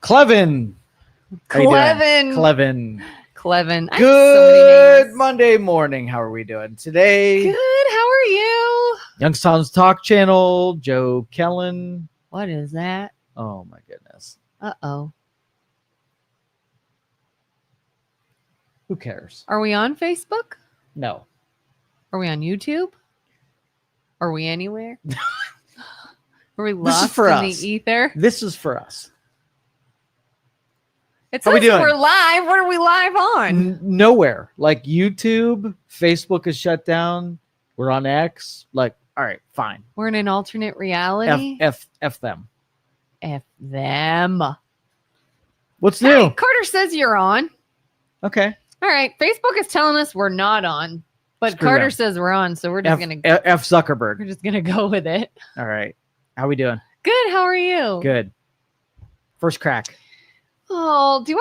Kelin. Kelin. Good Monday morning. How are we doing today? Good. How are you? Youngstown's Talk Channel. Joe Kelin. What is that? Oh my goodness. Uh-oh. Who cares? Are we on Facebook? No. Are we on YouTube? Are we anywhere? Are we This is lost for in us. the ether? This is for us. It How says we doing? we're live. What are we live on? Nowhere. Like YouTube, Facebook is shut down. We're on X. Like, all right, fine. We're in an alternate reality. F them. F them. What's Hey, new? Carter says you're on. Okay. All right. Facebook is telling us we're not on, but Screw Carter them. says we're on, so we're just gonna F Zuckerberg. we're just gonna go with it. All right. How we doing? Good. How are you? Good. First crack. Oh, do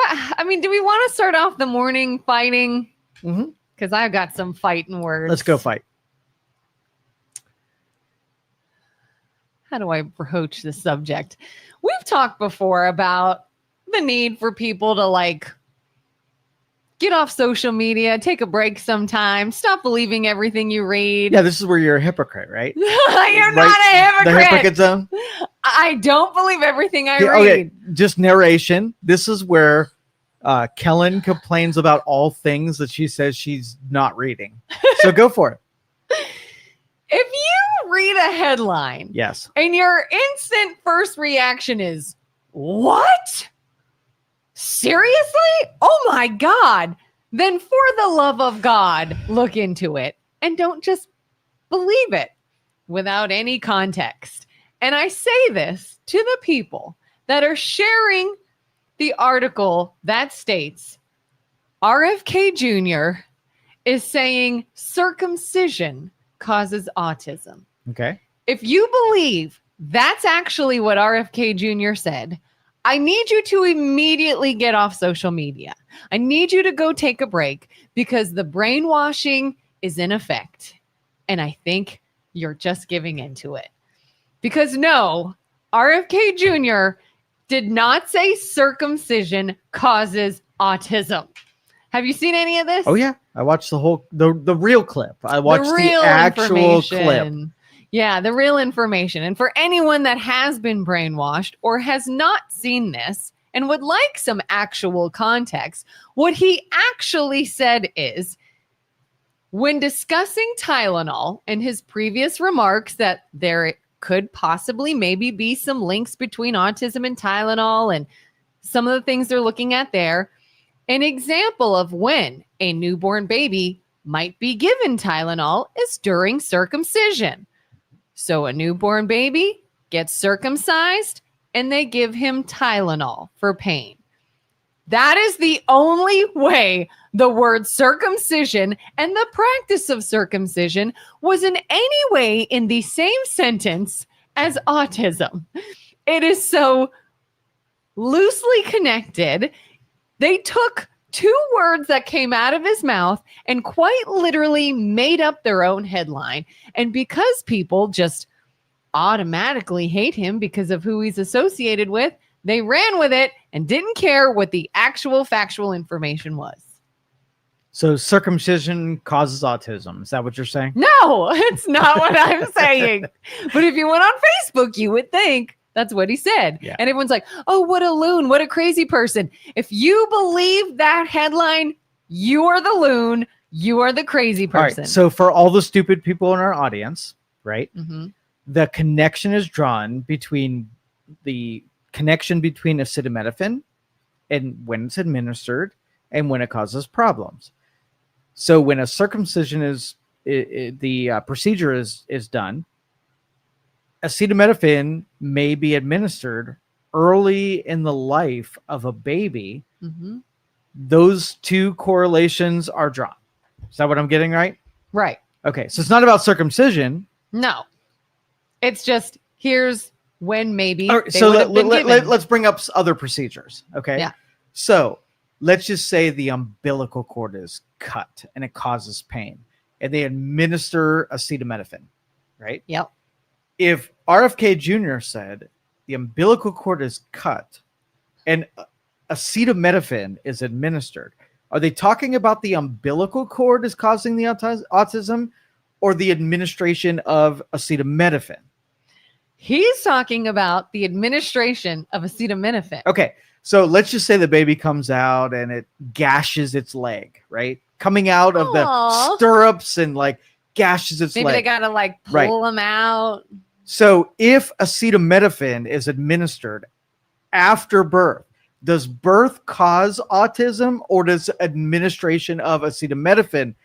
we want to start off the morning fighting? Mm-hmm. Because I've got some fighting words. Let's go fight. How do I broach the subject? We've talked before about the need for people to get off social media, take a break sometime, stop believing everything you read. Yeah, this is where you're a hypocrite, right? You're not a hypocrite. The hypocrite zone. I don't believe everything I Yeah, read. okay, just narration. This is where Kelin complains about all things that she says she's not reading. So go for it. If you read a headline, Yes. and your instant first reaction is, what? Seriously? Oh my God. Then for the love of God, look into it and don't just believe it without any context. And I say this to the people that are sharing the article that states RFK Jr. is saying circumcision causes autism. Okay. If you believe that's actually what RFK Jr. said, I need you to immediately get off social media. I need you to go take a break because the brainwashing is in effect. And I think you're just giving into it. Because no, RFK Jr. did not say circumcision causes autism. Have you seen any of this? Oh yeah, I watched the real clip. I watched the actual clip. Yeah, the real information. And for anyone that has been brainwashed or has not seen this and would like some actual context, what he actually said is, when discussing Tylenol in his previous remarks that there could possibly maybe be some links between autism and Tylenol and some of the things they're looking at there, an example of when a newborn baby might be given Tylenol is during circumcision. So a newborn baby gets circumcised and they give him Tylenol for pain. That is the only way the word circumcision and the practice of circumcision was in any way in the same sentence as autism. It is so loosely connected. They took two words that came out of his mouth and quite literally made up their own headline. And because people just automatically hate him because of who he's associated with, they ran with it and didn't care what the actual factual information was. So circumcision causes autism. Is that what you're saying? No, it's not what I'm saying. But if you went on Facebook, you would think that's what he said. Yeah. And everyone's like, oh, what a loon. What a crazy person. If you believe that headline, you are the loon. You are the crazy person. All right, so for all the stupid people in our audience, right? Mm-hmm. The connection is drawn between acetaminophen and when it's administered and when it causes problems. So when a circumcision the procedure is done, acetaminophen may be administered early in the life of a baby. Mm-hmm. Those two correlations are drawn. Is that what I'm getting right? Right. Okay. So it's not about circumcision. No. It's just, here's when maybe Right, they so would have been given. let's bring up other procedures. Okay. Yeah. So let's just say the umbilical cord is cut and it causes pain and they administer acetaminophen, right? Yep. If RFK Jr. said the umbilical cord is cut, and acetaminophen is administered, are they talking about the umbilical cord is causing the autism, or the administration of acetaminophen? He's talking about the administration of acetaminophen. Okay, so let's just say the baby comes out and it gashes its leg, right? Coming out of the Aw. stirrups and like gashes its Maybe leg. they gotta like Right. pull them out. So if acetaminophen is administered after birth, does birth cause autism, or does administration of acetaminophen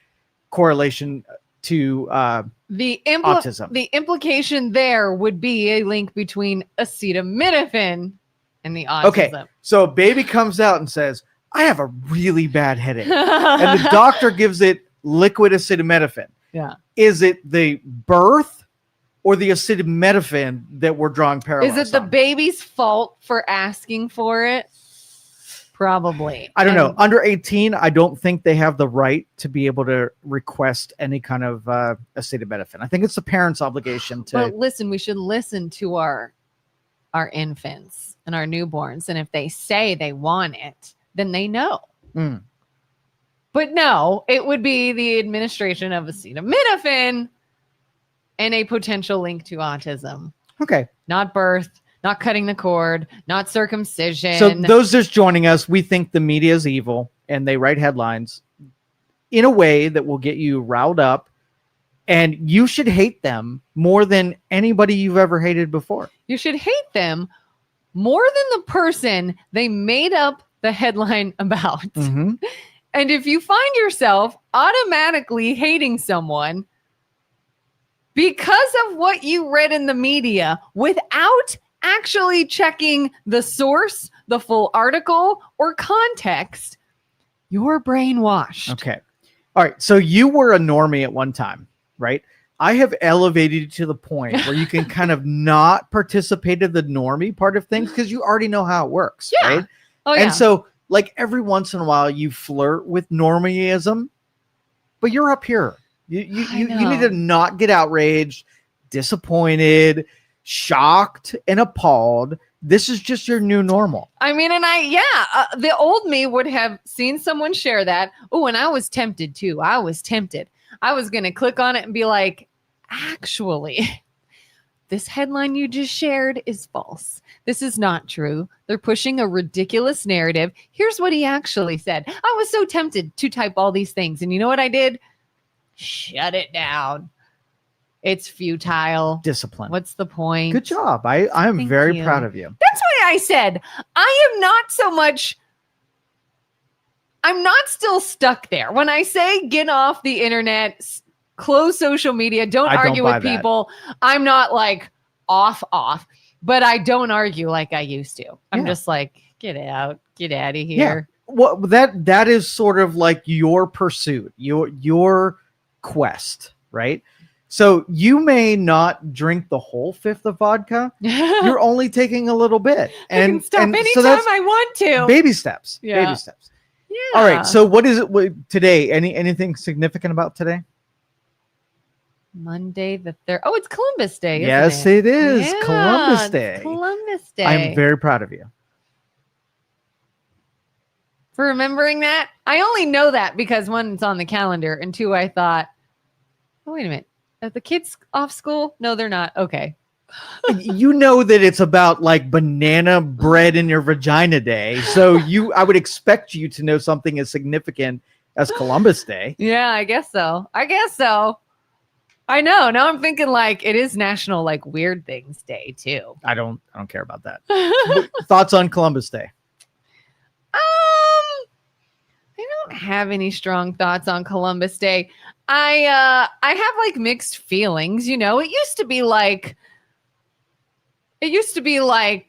correlation to autism? The implication there would be a link between acetaminophen and the autism. Okay, so a baby comes out and says, I have a really bad headache. And the doctor gives it liquid acetaminophen. Yeah. Is it the birth or the acetaminophen that we're drawing parallels? Is it the on? baby's fault for asking for it? Probably. I don't know. Under 18, I don't think they have the right to be able to request any kind of acetaminophen. I think it's the parent's obligation to. But listen, we should listen to our infants and our newborns. And if they say they want it, then they know. Mm. But no, it would be the administration of acetaminophen and a potential link to autism. Okay. Not birth, not cutting the cord, not circumcision. So those just joining us, we think the media is evil and they write headlines in a way that will get you riled up, and you should hate them more than anybody you've ever hated before. You should hate them more than the person they made up the headline about. Mm-hmm. And if you find yourself automatically hating someone because of what you read in the media without actually checking the source, the full article, or context, you're brainwashed. Okay. All right. So you were a normie at one time, right? I have elevated you to the point where you can kind of not participate in the normie part of things because you already know how it works, Yeah. right? Oh, yeah. And so, like, every once in a while you flirt with normieism, but you're up here. You need to not get outraged, disappointed, shocked, and appalled. This is just your new normal. I mean, and the old me would have seen someone share that. Oh, and I was tempted too. I was tempted. I was going to click on it and be like, actually, this headline you just shared is false. This is not true. They're pushing a ridiculous narrative. Here's what he actually said. I was so tempted to type all these things. And you know what I did? Shut it down. It's futile. Discipline. What's the point? Good job. I'm Thank very you. proud of you. That's why I said I am not so much. I'm not still stuck there. When I say get off the internet, close social media, don't argue with people, I'm not like off, but I don't argue like I used to. I'm just like, get out of here. Yeah. Well, that is sort of like your pursuit, your quest, right? So you may not drink the whole fifth of vodka. You're only taking a little bit. I can stop anytime I want to. Baby steps. Yeah. Baby steps. Yeah. All right. So what is it today? Anything significant about today? Monday the 3rd. Oh, it's Columbus Day. Isn't Yes, it is. Yeah, Columbus it's Day. Columbus Day. I'm very proud of you. For remembering that. I only know that because one, it's on the calendar, and two, I thought, oh, wait a minute. Are the kids off school? No, they're not. Okay. You know that it's about like banana bread in your vagina day. So I would expect you to know something as significant as Columbus Day. Yeah, I guess so. I know. Now I'm thinking like it is National like Weird Things Day too. I don't care about that. Thoughts on Columbus Day? I don't have any strong thoughts on Columbus Day. I have like mixed feelings, you know. It used to be like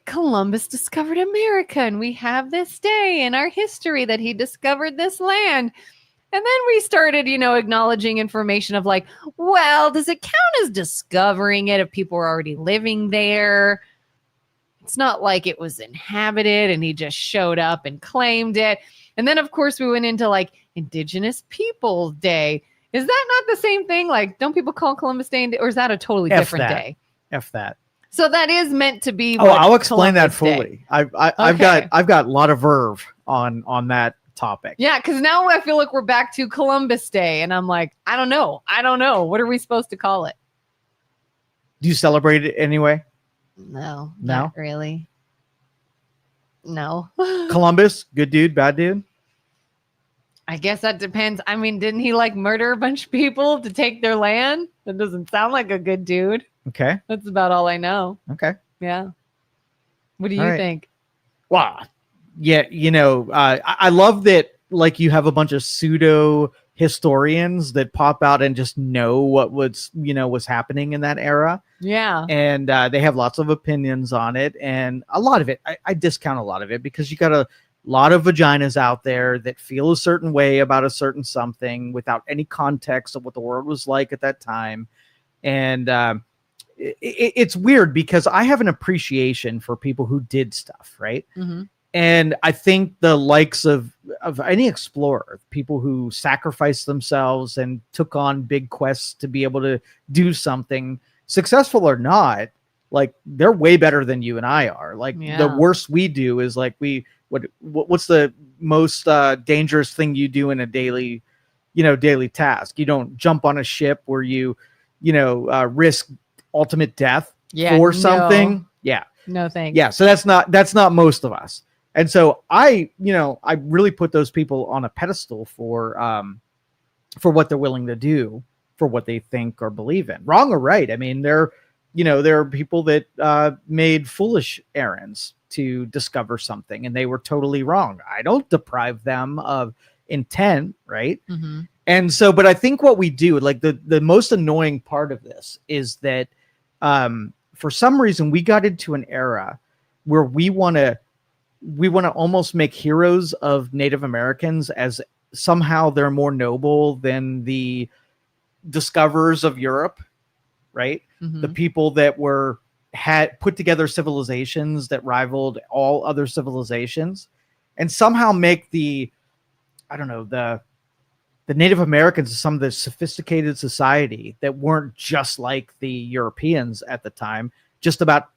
Columbus discovered America and we have this day in our history that he discovered this land. And then we started, you know, acknowledging information of like, well, does it count as discovering it if people were already living there? It's not like it was inhabited and he just showed up and claimed it. And then, of course, we went into like Indigenous Peoples Day. Is that not the same thing? Like, don't people call Columbus Day, or is that a totally different day? F that. So that is meant to be. Oh, what I'll explain that Columbus Day. fully. I've got a lot of verve on that topic. Yeah, because now I feel like we're back to Columbus Day, and I'm like, I don't know. What are we supposed to call it? Do you celebrate it anyway? No, No? not really. No. Columbus, good dude, bad dude? I guess that depends. I mean, didn't he like murder a bunch of people to take their land? That doesn't sound like a good dude. Okay. That's about all I know. Okay. Yeah. What do All you right. think? Wow. Yeah, I love that, like, you have a bunch of pseudo historians that pop out and just know what was happening in that era. Yeah. And they have lots of opinions on it. And a lot of it, I discount a lot of it because you got a lot of vaginas out there that feel a certain way about a certain something without any context of what the world was like at that time. And it's weird because I have an appreciation for people who did stuff, right? Mm-hmm. And I think the likes of any explorer, people who sacrificed themselves and took on big quests to be able to do something, successful or not, like, they're way better than you and I are. Like, the worst we do is like, what's the most dangerous thing you do in a daily task? You don't jump on a ship where you risk ultimate death for something. Yeah. No thanks. Yeah. So that's not most of us. And so I really put those people on a pedestal for what they're willing to do for what they think or believe in, wrong or right. I mean, there are people that made foolish errands to discover something and they were totally wrong. I don't deprive them of intent, right? Mm-hmm. And so, but I think what we do, like, the most annoying part of this is that for some reason we got into an era where we want to almost make heroes of Native Americans as somehow they're more noble than the discoverers of Europe, right? Mm-hmm. The people that had put together civilizations that rivaled all other civilizations, and somehow make the Native Americans some of the sophisticated society that weren't just like the Europeans at the time, just about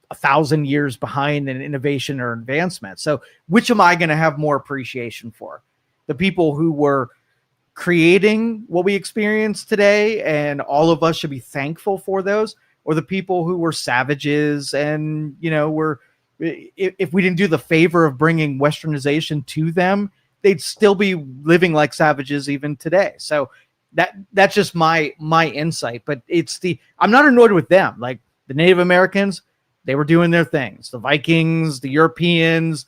1,000 years behind in innovation or advancement. So which am I going to have more appreciation for? The people who were creating what we experience today, and all of us should be thankful for those, or the people who were savages and, if we didn't do the favor of bringing westernization to them, they'd still be living like savages even today. So that's just my insight. But I'm not annoyed with them. Like, the Native Americans, they were doing their things. The Vikings, the Europeans,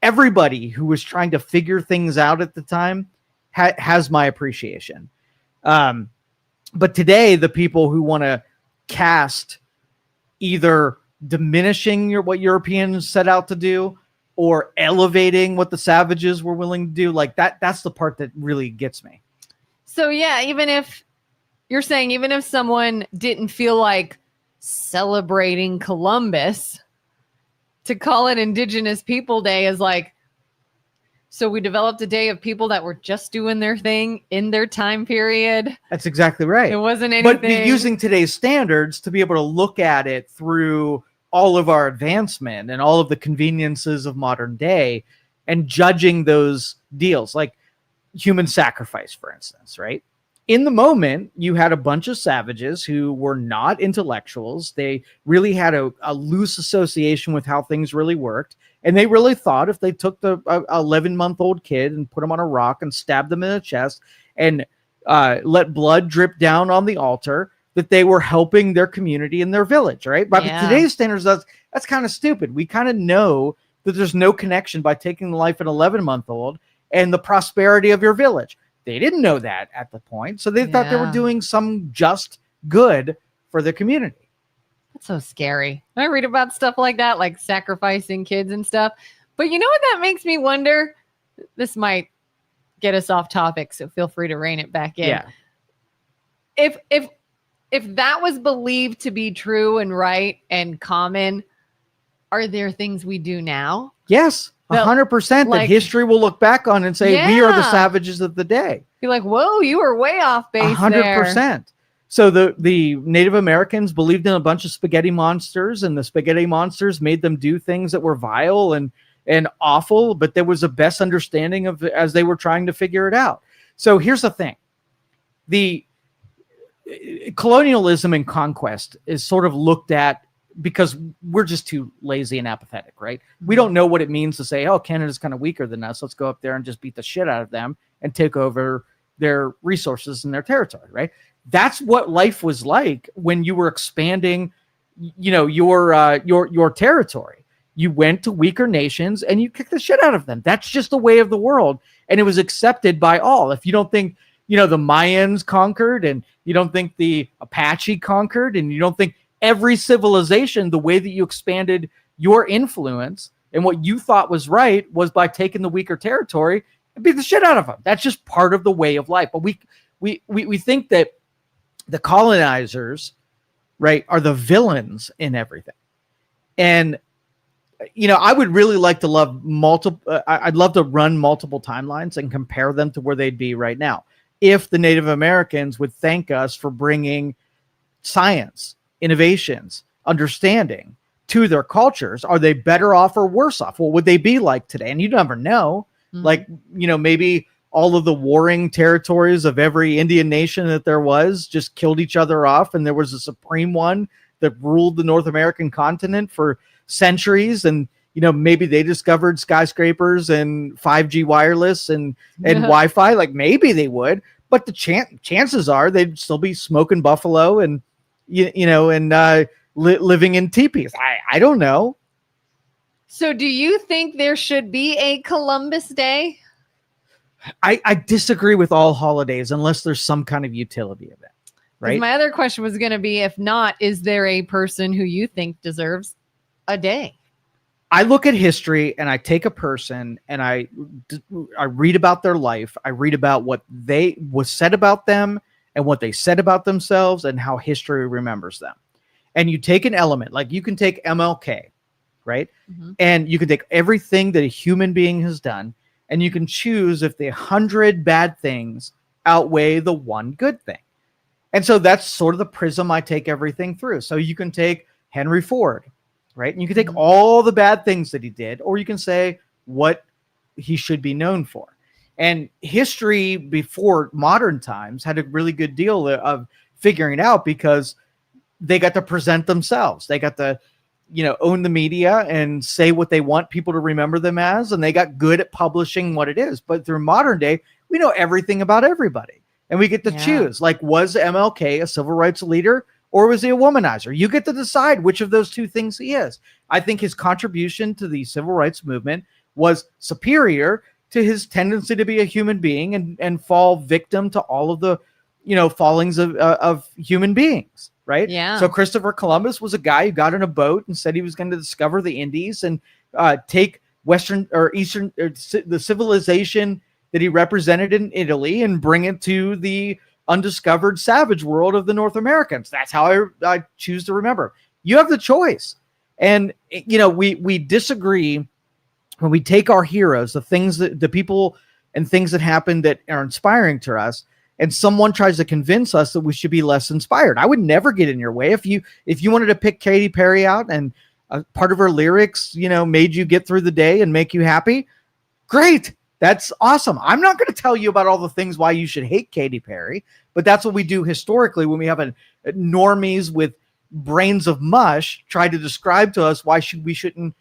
everybody who was trying to figure things out at the time has my appreciation. But today, the people who want to cast either diminishing what Europeans set out to do or elevating what the savages were willing to do, like that's the part that really gets me. So yeah, even if someone didn't feel like celebrating Columbus, to call it Indigenous People Day is like, so we developed a day of people that were just doing their thing in their time period. That's exactly right. It wasn't anything. But using today's standards to be able to look at it through all of our advancement and all of the conveniences of modern day and judging those deals, like human sacrifice, for instance, right? In the moment, you had a bunch of savages who were not intellectuals. They really had a loose association with how things really worked. And they really thought if they took the 11-month-old kid and put him on a rock and stabbed them in the chest and let blood drip down on the altar, that they were helping their community and their village, right? But today's standards, that's kind of stupid. We kind of know that there's no connection by taking the life of an 11-month-old and the prosperity of your village. They didn't know that at the point, so they thought they were doing some just good for the community. That's so scary. I read about stuff like that, like sacrificing kids and stuff. But you know what that makes me wonder? This might get us off topic, so feel free to rein it back in. Yeah. If that was believed to be true and right and common, are there things we do now? Yes. 100% that history will look back on and say, we are the savages of the day. You're like, whoa, you were way off base 100%. So the Native Americans believed in a bunch of spaghetti monsters, and the spaghetti monsters made them do things that were vile and awful, but there was a best understanding of as they were trying to figure it out. So here's the thing. The colonialism and conquest is sort of looked at because we're just too lazy and apathetic, right? We don't know what it means to say, oh, Canada's kind of weaker than us. Let's go up there and just beat the shit out of them and take over their resources and their territory, right? That's what life was like when you were expanding, your territory. You went to weaker nations and you kicked the shit out of them. That's just the way of the world. And it was accepted by all. If you don't think, the Mayans conquered, and you don't think the Apache conquered, and you don't think every civilization, the way that you expanded your influence and what you thought was right was by taking the weaker territory and beat the shit out of them. That's just part of the way of life. But we think that the colonizers, right, are the villains in everything. And I would really like to I'd love to run multiple timelines and compare them to where they'd be right now. If the Native Americans would thank us for bringing science, innovations, understanding to their cultures, are they better off or worse off? What would they be like today? And you never know. Mm-hmm. Like, maybe all of the warring territories of every Indian nation that there was just killed each other off. And there was a supreme one that ruled the North American continent for centuries. And, maybe they discovered skyscrapers and 5G wireless and Wi-Fi. Like maybe they would, but the chances are they'd still be smoking buffalo and, living in teepees. I don't know. So do you think there should be a Columbus Day? I disagree with all holidays unless there's some kind of utility of it. Right. My other question was going to be, if not, is there a person who you think deserves a day? I look at history and I take a person and I read about their life. I read about what was said about them and what they said about themselves and how history remembers them. And you take an element, like you can take MLK, right? Mm-hmm. And you can take everything that a human being has done and you can choose if the 100 bad things outweigh the one good thing. And so that's sort of the prism I take everything through. So you can take Henry Ford, right? And you can take all the bad things that he did, or you can say what he should be known for. And history before modern times had a really good deal of figuring it out because they got to present themselves. They got to, own the media and say what they want people to remember them as. And they got good at publishing what it is. But through modern day, we know everything about everybody. And we get to choose, like, was MLK a civil rights leader or was he a womanizer? You get to decide which of those two things he is. I think his contribution to the civil rights movement was superior to his tendency to be a human being and fall victim to all of the, fallings of human beings, right? Yeah. So Christopher Columbus was a guy who got in a boat and said he was going to discover the Indies and take Western or Eastern or the civilization that he represented in Italy and bring it to the undiscovered savage world of the North Americans. That's how I choose to remember. You have the choice. And, we disagree when we take our heroes, the people and things that happen that are inspiring to us, and someone tries to convince us that we should be less inspired. I would never get in your way. If you wanted to pick Katy Perry out and part of her lyrics, made you get through the day and make you happy, great. That's awesome. I'm not going to tell you about all the things why you should hate Katy Perry, but that's what we do historically when we have normies with brains of mush try to describe to us why we shouldn't,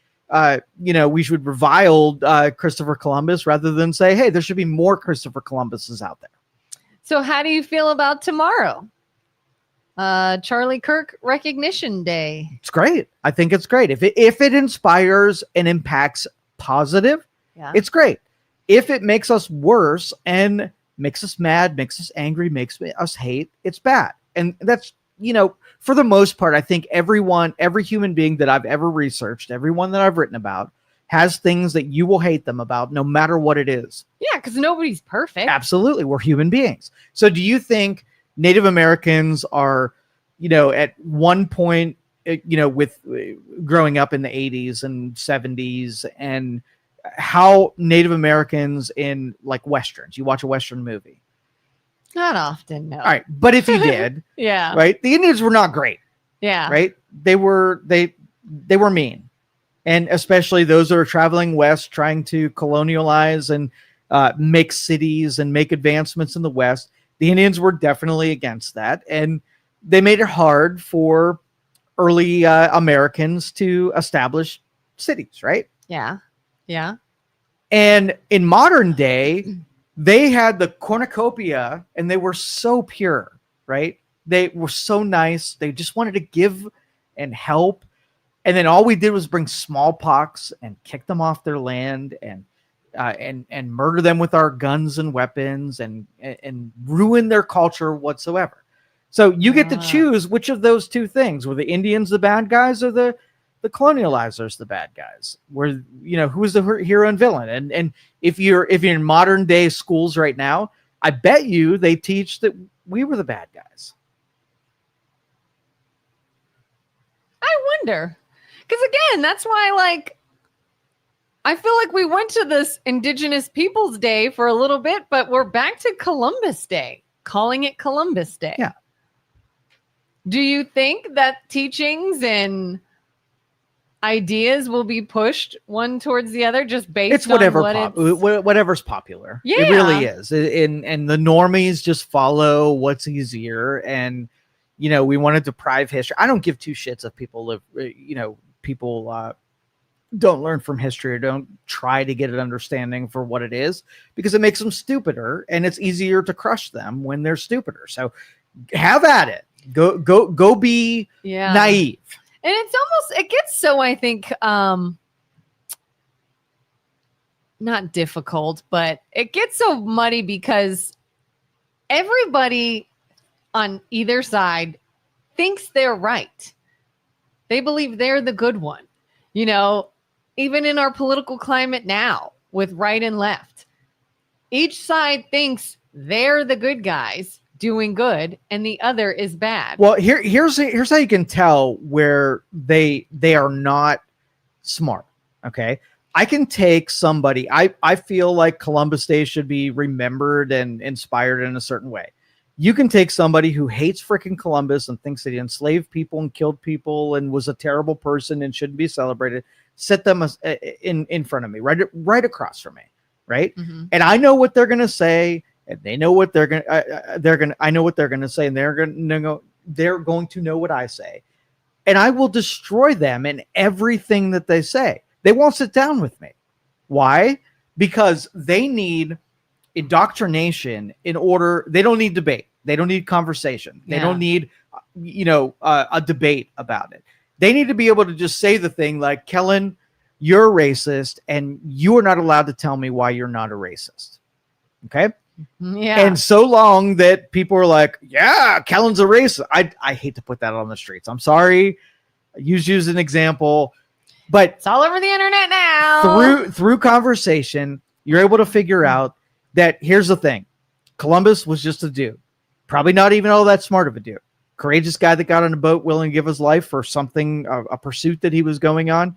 we should revile Christopher Columbus rather than say, hey, there should be more Christopher Columbuses out there. So how do you feel about tomorrow? Charlie Kirk Recognition Day. It's great. I think it's great. If it inspires and impacts positive, it's great. If it makes us worse and makes us mad, makes us angry, makes us hate, it's bad. And that's, for the most part, I think every human being that I've ever researched, everyone that I've written about, has things that you will hate them about no matter what it is. Yeah, because nobody's perfect. Absolutely. We're human beings. So do you think Native Americans are, at one point, with growing up in the 80s and 70s, and how Native Americans in like Westerns, you watch a Western movie, Not often, no. All right, but if you did, Yeah. right, the Indians were not great. Yeah. Right? They were mean, and especially those that are traveling west, trying to colonialize and make cities and make advancements in the West. The Indians were definitely against that, and they made it hard for early Americans to establish cities, right? Yeah. Yeah. And in modern day, they had the cornucopia and they were so pure, right? They were so nice. They just wanted to give and help. And then all we did was bring smallpox and kick them off their land and murder them with our guns and weapons and ruin their culture whatsoever. So you get to choose which of those two things. Were the Indians the bad guys or the colonializers the bad guys? Were, you know, who's the hero and villain? And if you're in modern day schools right now, I bet you they teach that we were the bad guys. I wonder. Because again, that's why, like, I feel like we went to this Indigenous Peoples Day for a little bit, but we're back to Columbus Day, calling it Columbus Day. Yeah. Do you think that teachings and ideas will be pushed one towards the other just based on whatever's popular? Yeah. It really is. And the normies just follow what's easier. And, you know, we want to deprive history. I don't give two shits if people live, you know, people don't learn from history or don't try to get an understanding for what it is, because it makes them stupider and it's easier to crush them when they're stupider. So have at it. Go be naive. And it's almost, it gets so, I think, not difficult, but it gets so muddy because everybody on either side thinks they're right. They believe they're the good one. You know, even in our political climate now with right and left, each side thinks they're the good guys doing good and the other is bad. Well, here's how you can tell where they are not smart. Okay. I can take somebody, I feel like Columbus Day should be remembered and inspired in a certain way. You can take somebody who hates freaking Columbus and thinks that he enslaved people and killed people and was a terrible person and shouldn't be celebrated, sit them in front of me, right across from me, right? Mm-hmm. And I know what they're going to say, and they know what they're going to, I know what they're going to say, and they're going to know what I say. And I will destroy them in everything that they say. They won't sit down with me. Why? Because they need indoctrination in order. They don't need debate. They don't need conversation. They don't need, a debate about it. They need to be able to just say the thing like, Kelin, you're a racist and you are not allowed to tell me why you're not a racist. Okay. Yeah. And so long that people are like, yeah, Kellen's a racist. I hate to put that on the streets. I'm sorry. I use you as an example, but it's all over the internet now. Through conversation, you're able to figure out that here's the thing. Columbus was just a dude. Probably not even all that smart of a dude. Courageous guy that got on a boat willing to give his life for something, a pursuit that he was going on.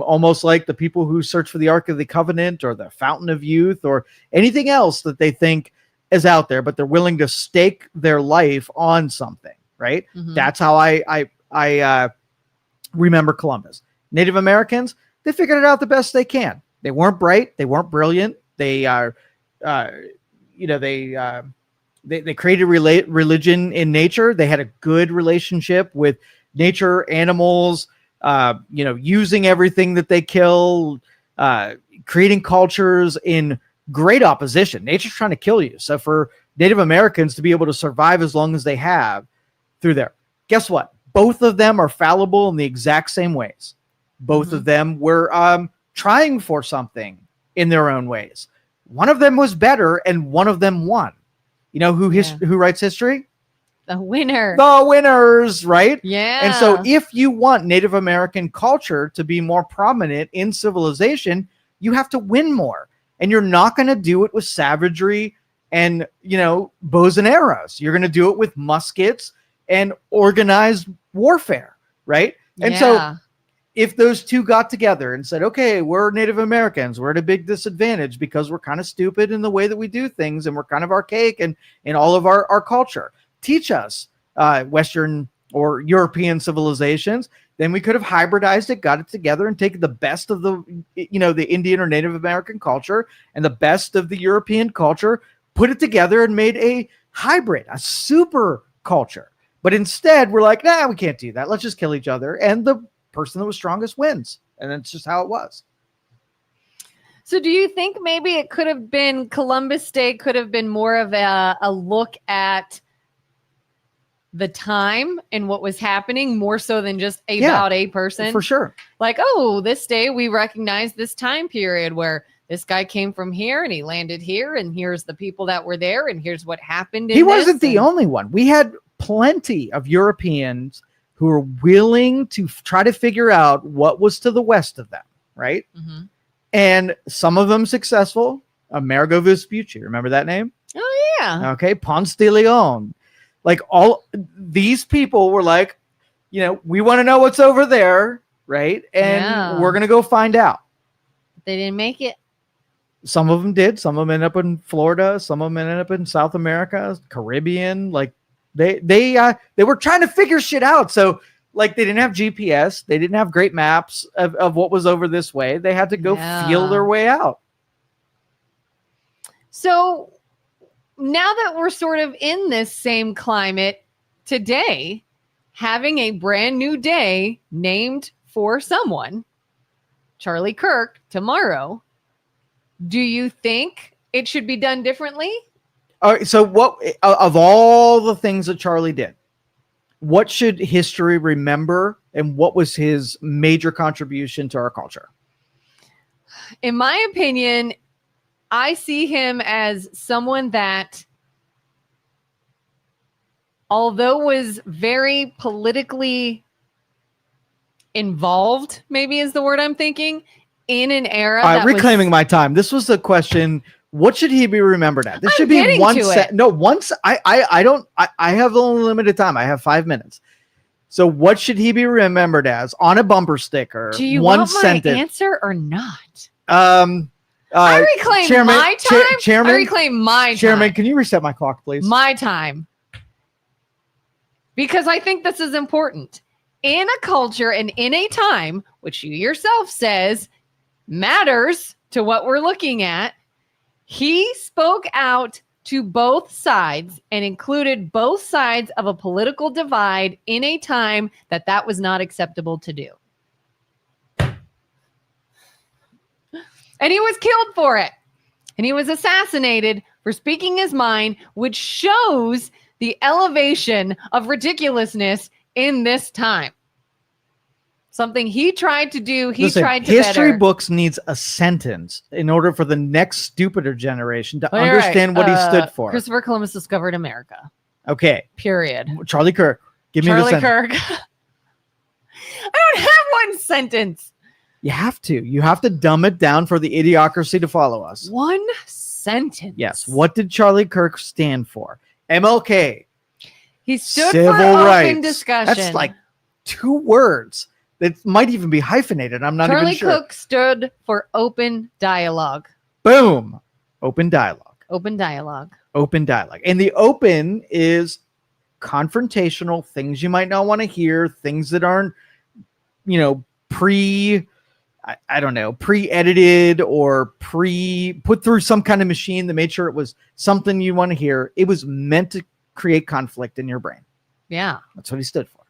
Almost like the people who search for the Ark of the Covenant or the Fountain of Youth or anything else that they think is out there, but they're willing to stake their life on something, right? Mm-hmm. That's how I remember Columbus. Native Americans, they figured it out the best they can. They weren't bright. They weren't brilliant. They are, they created religion in nature. They had a good relationship with nature, animals, using everything that they kill, creating cultures in great opposition. Nature's trying to kill you. So for Native Americans to be able to survive as long as they have through there, guess what? Both of them are fallible in the exact same ways. Both of them were trying for something in their own ways. One of them was better and one of them won. You know who writes history? The winner. The winners, right? Yeah. And so if you want Native American culture to be more prominent in civilization, you have to win more. And you're not going to do it with savagery and, bows and arrows. You're going to do it with muskets and organized warfare, right? And so if those two got together and said, okay, we're Native Americans, we're at a big disadvantage because we're kind of stupid in the way that we do things, and we're kind of archaic in all of our culture. Teach us Western or European civilizations. Then we could have hybridized it, got it together, and taken the best of the Indian or Native American culture and the best of the European culture, put it together and made a hybrid, a super culture. But instead, we're like, nah, we can't do that. Let's just kill each other. And the person that was strongest wins. And that's just how it was. So do you think maybe it could have been Columbus Day could have been more of a look at the time and what was happening more so than just about a person? For sure. Like, oh, this day we recognize this time period where this guy came from here and he landed here, and here's the people that were there, and here's what happened. He wasn't the only one. We had plenty of Europeans who were willing to try to figure out what was to the west of them, right? Mm-hmm. And some of them successful. Amerigo Vespucci, remember that name? Oh, yeah. Okay, Ponce de Leon. Like, all these people were like, we want to know what's over there, right? And we're going to go find out. They didn't make it. Some of them did. Some of them ended up in Florida. Some of them ended up in South America, Caribbean. Like, they were trying to figure shit out. So, like, they didn't have GPS. They didn't have great maps of what was over this way. They had to go feel their way out. So now that we're sort of in this same climate today, having a brand new day named for someone, Charlie Kirk, tomorrow, do you think it should be done differently? All right, so what of all the things that Charlie did, what should history remember, and what was his major contribution to our culture? In my opinion, I see him as someone that, although was very politically involved, maybe is the word I'm thinking, in an era. Reclaiming my time. This was the question. What should he be remembered at? This should be one set. No, once I have only limited time. I have 5 minutes. So what should he be remembered as on a bumper sticker? Do you want my answer or not? I reclaim my time. Chairman, I reclaim my time. Chairman, can you reset my clock, please? My time. Because I think this is important. In a culture and in a time, which you yourself says matters to what we're looking at, he spoke out to both sides and included both sides of a political divide in a time that was not acceptable to do. And he was killed for it. And he was assassinated for speaking his mind, which shows the elevation of ridiculousness in this time. Something he tried to do, tried to history better. Books needs a sentence in order for the next stupider generation to understand what he stood for. Christopher Columbus discovered America. Okay. Period. Charlie Kirk. Give me the sentence. Charlie Kirk. I don't have one sentence. You have to. You have to dumb it down for the idiocracy to follow us. One sentence. Yes. What did Charlie Kirk stand for? MLK. He stood Civil for rights. open discussion. That's like 2 words. That might even be hyphenated. I'm not even sure. Charlie Kirk stood for open dialogue. Boom. Open dialogue. Open dialogue. Open dialogue. And the open is confrontational, things you might not want to hear, things that aren't, pre-edited or put through some kind of machine that made sure it was something you want to hear. It was meant to create conflict in your brain. Yeah. That's what he stood for.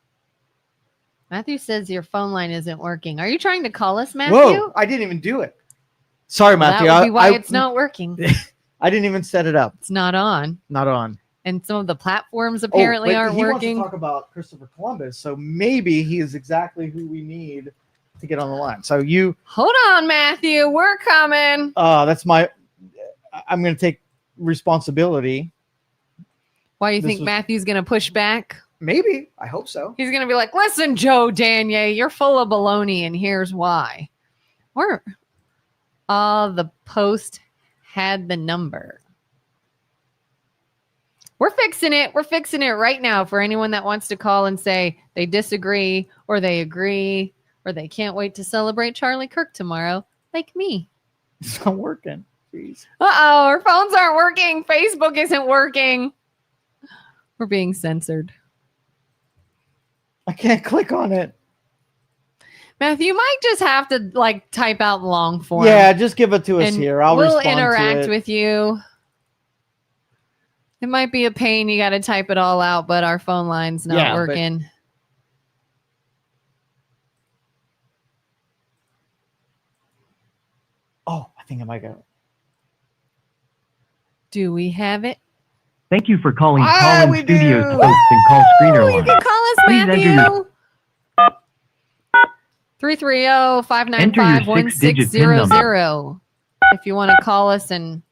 Matthew says your phone line isn't working. Are you trying to call us, Matthew? Whoa, I didn't even do it. Sorry, Matthew. That would be why it's not working. I didn't even set it up. It's not on. Not on. And some of the platforms apparently aren't working. He wants to talk about Christopher Columbus, so maybe he is exactly who we need to get on the line. So you hold on, Matthew. We're coming. I'm going to take responsibility. Why do you think Matthew's going to push back? Maybe. I hope so. He's going to be like, listen, Joe Danyi, you're full of baloney, and here's why. The post had the number. We're fixing it. We're fixing it right now for anyone that wants to call and say they disagree or they agree Or they can't wait to celebrate Charlie Kirk tomorrow, like me. It's not working. Jeez. Uh-oh, our phones aren't working. Facebook isn't working. We're being censored. I can't click on it. Matthew, you might just have to like type out long form. Yeah, just give it to us and here. We'll interact with you. It might be a pain. You got to type it all out, but our phone line's not working. Oh, I think I might go. Do we have it? Thank you for calling Collin Studios do. host and call screener line. You can call us, Please enter Matthew. 330-595-1600. If you want to call us and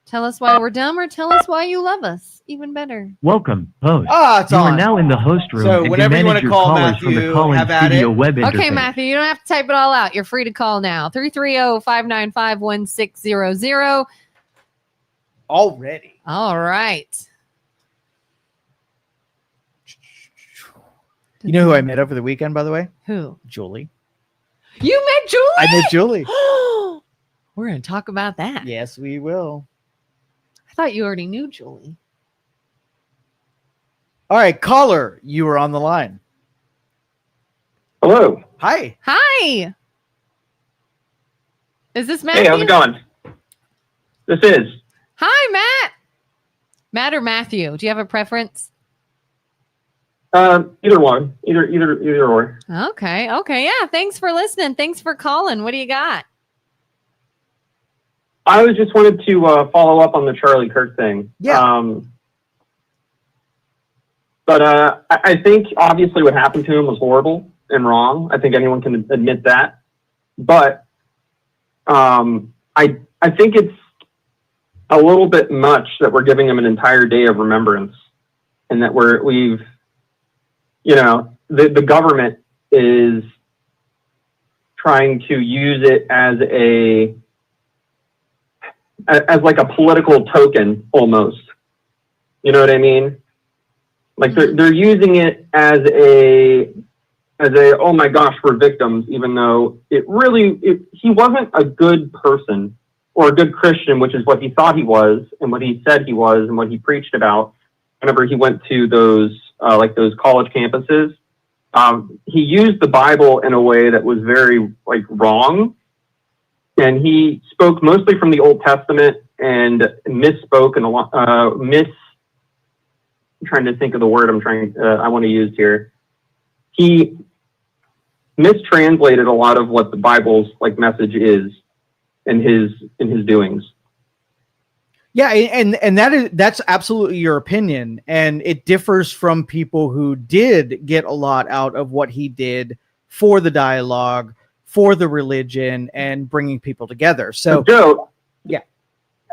tell us why we're dumb or tell us why you love us. Even better. Welcome, host. It's you on. are now in the host room So and whenever can you want manage to your call callers Matthew, from the Collin have at Studio it. web interface. Okay, Matthew, you don't have to type it all out. You're free to call now. 330-595-1600. Already. All right. You know who I met over the weekend, by the way? Who? Julie. You met Julie? I met Julie. We're going to talk about that. Yes, we will. I thought you already knew Julie. All right, caller, you are on the line. Hello. Hi. Hi. Is this Matthew? Hey, how's it going? This is. Hi, Matt. Matt or Matthew? Do you have a preference? Either one. Either or. Okay. Yeah. Thanks for listening. Thanks for calling. What do you got? I was just wanted to follow up on the Charlie Kirk thing. Yeah. But I think obviously what happened to him was horrible and wrong. I think anyone can admit that. But I think it's a little bit much that we're giving him an entire day of remembrance, and that we've the government is trying to use it as like a political token almost. You know what I mean? Like they're using it as a oh my gosh, we're victims, even though he wasn't a good person or a good Christian, which is what he thought he was and what he said he was and what he preached about whenever he went to those college campuses. He used the Bible in a way that was very wrong, and he spoke mostly from the Old Testament and misspoke and I'm trying to think of the word I want to use here. He mistranslated a lot of what the Bible's message is in his doings. Yeah, and that's absolutely your opinion, and it differs from people who did get a lot out of what he did for the dialogue, for the religion, and bringing people together. So, Joe, yeah,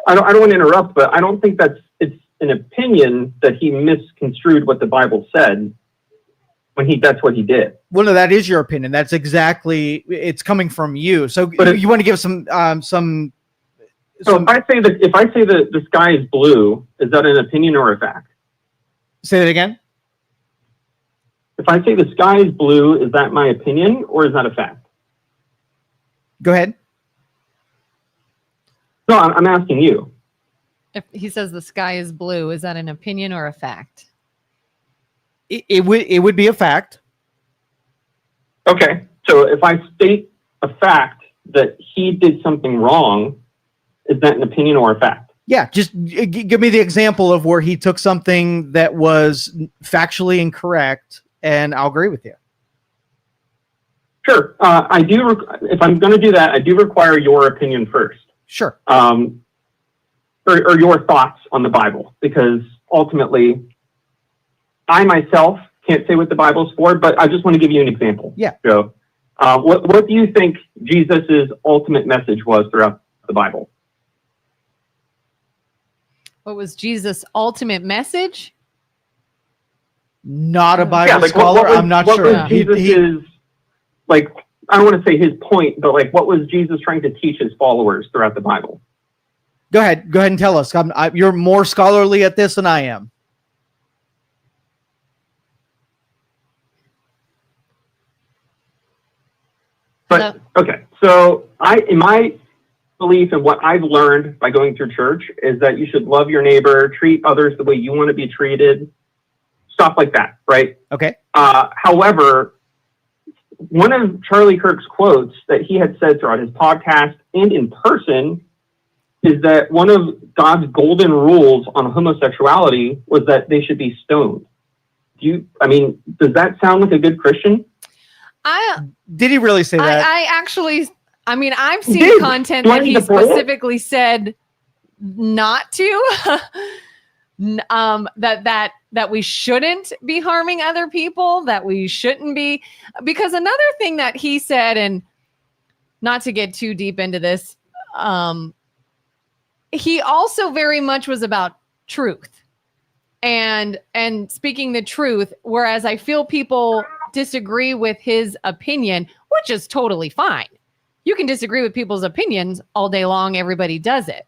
I don't want to interrupt, but I don't think it's an opinion that he misconstrued what the Bible said when that's what he did. Well, no, that is your opinion. That's exactly, it's coming from you. So you want to give some. So if I say the sky is blue, is that an opinion or a fact? Say that again. If I say the sky is blue, is that my opinion or is that a fact? Go ahead. No, I'm asking you. If he says the sky is blue, is that an opinion or a fact? It would be a fact. Okay. So if I state a fact that he did something wrong, is that an opinion or a fact? Yeah, just give me the example of where he took something that was factually incorrect, and I'll agree with you. Sure. I do. If I'm going to do that, I do require your opinion first. Sure. Or your thoughts on the Bible, because ultimately, I myself can't say what the Bible's for, but I just want to give you an example. Yeah. Joe, what do you think Jesus's ultimate message was throughout the Bible? What was Jesus' ultimate message? Not a Bible scholar. I'm not what sure. Was Jesus's, I don't want to say his point, but what was Jesus trying to teach his followers throughout the Bible? Go ahead and tell us. You're more scholarly at this than I am. But okay, so in my belief and what I've learned by going through church is that you should love your neighbor, treat others the way you want to be treated, stuff like that, right? Okay. However, one of Charlie Kirk's quotes that he had said throughout his podcast and in person is that one of God's golden rules on homosexuality was that they should be stoned. Does that sound like a good Christian? Did he really say that? I've seen content that he specifically said not to. That we shouldn't be harming other people, that we shouldn't be, because another thing that he said, and not to get too deep into this, he also very much was about truth and speaking the truth, whereas I feel people disagree with his opinion, which is totally fine. You can disagree with people's opinions all day long. Everybody does it.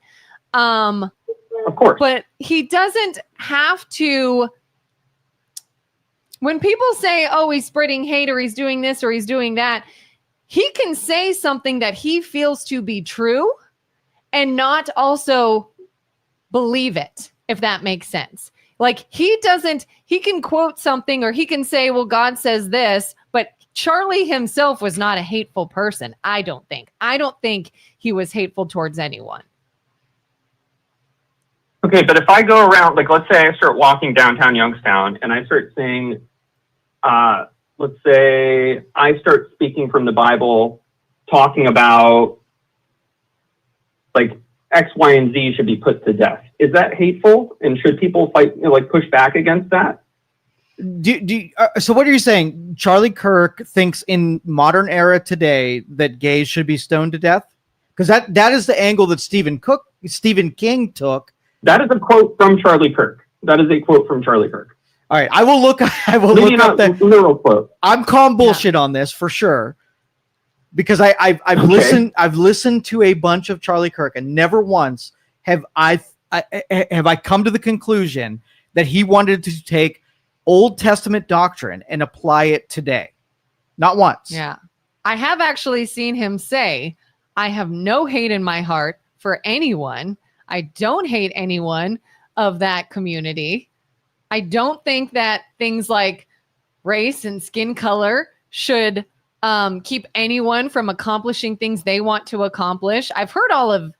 Of course. But he doesn't have to. When people say, oh, he's spreading hate or he's doing this or he's doing that, he can say something that he feels to be true and not also believe it, if that makes sense. Like he can quote something or he can say, well, God says this, but Charlie himself was not a hateful person. I don't think he was hateful towards anyone. Okay, but if I go around, like, let's say I start walking downtown Youngstown and I start saying, let's say I start speaking from the Bible, talking about like X, Y, and Z should be put to death. Is that hateful? And should people fight, push back against that? So what are you saying? Charlie Kirk thinks in modern era today that gays should be stoned to death? Because that is the angle that Stephen King took. That is a quote from Charlie Kirk. That is a quote from Charlie Kirk. All right, I will look up that literal quote. I'm calling bullshit on this for sure, because I've listened to a bunch of Charlie Kirk, and never once have I come to the conclusion that he wanted to take Old Testament doctrine and apply it today. Not once. Yeah, I have actually seen him say, "I have no hate in my heart for anyone. I don't hate anyone of that community. I don't think that things like race and skin color should keep anyone from accomplishing things they want to accomplish." I've heard all of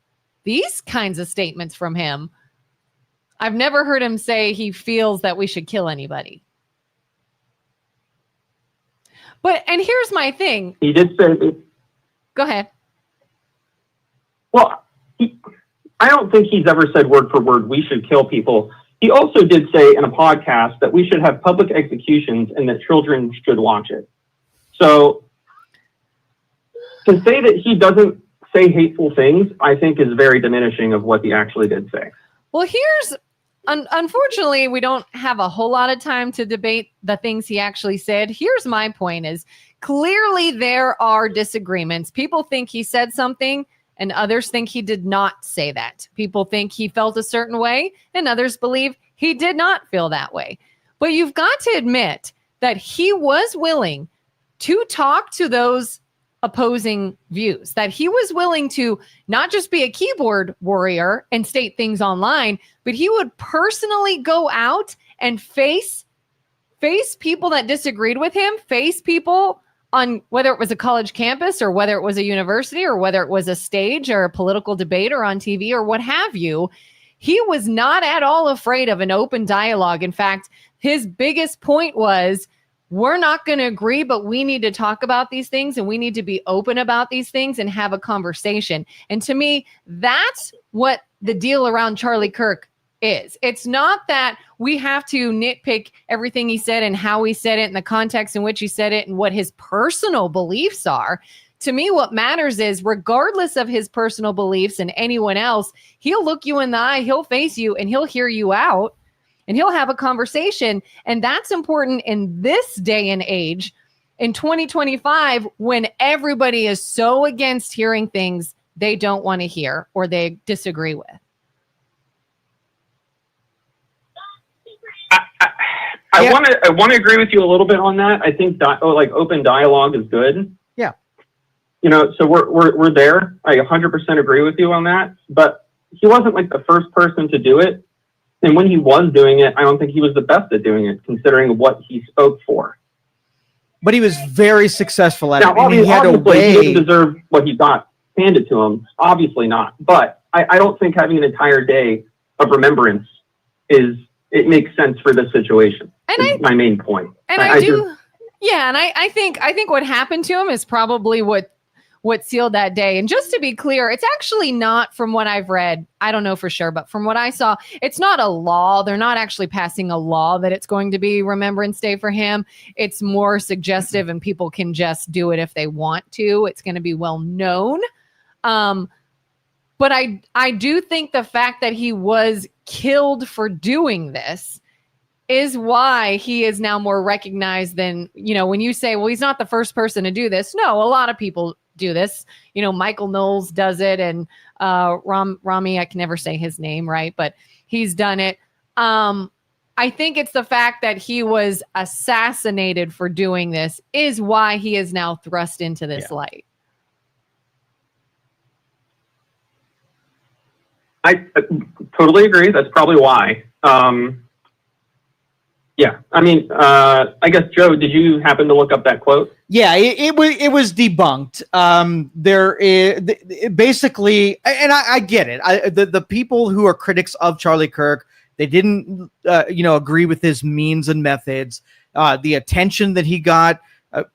these kinds of statements from him. I've never heard him say he feels that we should kill anybody. And here's my thing. He did say... Go ahead. Well, I don't think he's ever said word for word, we should kill people. He also did say in a podcast that we should have public executions and that children should watch it. So to say that he doesn't say hateful things, I think is very diminishing of what he actually did say. Well, unfortunately, we don't have a whole lot of time to debate the things he actually said. Here's my point is, clearly there are disagreements. People think he said something and others think he did not say that. People think he felt a certain way, and others believe he did not feel that way. But you've got to admit that he was willing to talk to those opposing views, that he was willing to not just be a keyboard warrior and state things online, but he would personally go out and face people that disagreed with him, face people on whether it was a college campus or whether it was a university or whether it was a stage or a political debate or on TV or what have you. He was not at all afraid of an open dialogue. In fact, his biggest point was, we're not going to agree, but we need to talk about these things and we need to be open about these things and have a conversation. And to me, that's what the deal around Charlie Kirk is. It's not that we have to nitpick everything he said and how he said it and the context in which he said it and what his personal beliefs are. To me, what matters is, regardless of his personal beliefs and anyone else, he'll look you in the eye, he'll face you, and he'll hear you out, and he'll have a conversation. And that's important in this day and age, in 2025, when everybody is so against hearing things they don't want to hear or they disagree with. I want to agree with you a little bit on that. I think open dialogue is good. Yeah. So we're there. I 100% agree with you on that. But he wasn't like the first person to do it. And when he was doing it, I don't think he was the best at doing it, considering what he spoke for. But he was very successful at now, it. I mean, he had a obviously, way. he didn't deserve what he got handed to him. Obviously not. But I don't think having an entire day of remembrance it makes sense for this situation. And my main point. And I do. Yeah, and I think what happened to him is probably what sealed that day. And just to be clear, it's actually not, from what I've read, I don't know for sure, but from what I saw, it's not a law. They're not actually passing a law that it's going to be Remembrance Day for him. It's more suggestive, and people can just do it if they want to. It's going to be well known. But I do think the fact that he was killed for doing this is why he is now more recognized than, when you say, well, he's not the first person to do this. No, a lot of people do this. Michael Knowles does it, and Rami, I can never say his name right, but he's done it. I think it's the fact that he was assassinated for doing this is why he is now thrust into this light. I totally agree. That's probably why. Yeah. I mean, I guess, Joe, did you happen to look up that quote? Yeah, it was debunked. There is basically, and I get it. The people who are critics of Charlie Kirk, they didn't, agree with his means and methods. The attention that he got,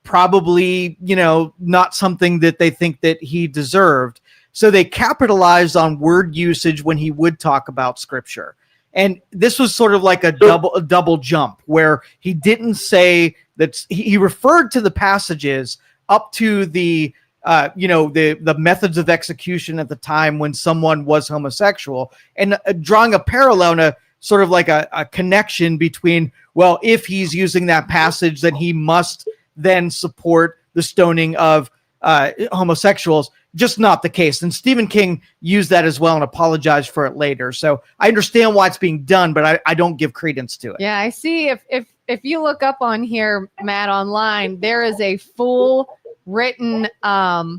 probably, not something that they think that he deserved. So they capitalized on word usage when he would talk about scripture. And this was sort of like a double jump, where he didn't say that he referred to the passages up to the methods of execution at the time when someone was homosexual, and drawing a parallel and a sort of like a connection between, well, if he's using that passage, then he must then support the stoning of homosexuals. Just not the case. And Stephen King used that as well and apologized for it later. So I understand why it's being done, but I don't give credence to it. Yeah, I see. If you look up on here, Matt, online, there is a full written, what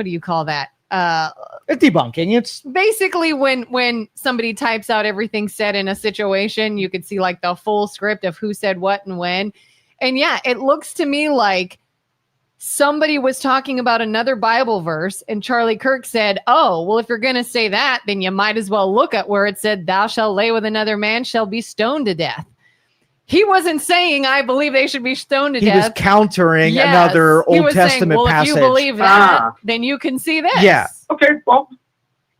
do you call that? Debunking. It's basically when somebody types out everything said in a situation, you could see like the full script of who said what and when. And yeah, it looks to me like somebody was talking about another Bible verse, and Charlie Kirk said, oh, well, if you're going to say that, then you might as well look at where it said, thou shalt lay with another man shall be stoned to death. He wasn't saying, I believe they should be stoned to death. He was countering another Old Testament well, passage. If you believe that, then you can see this. Yeah. Okay, well,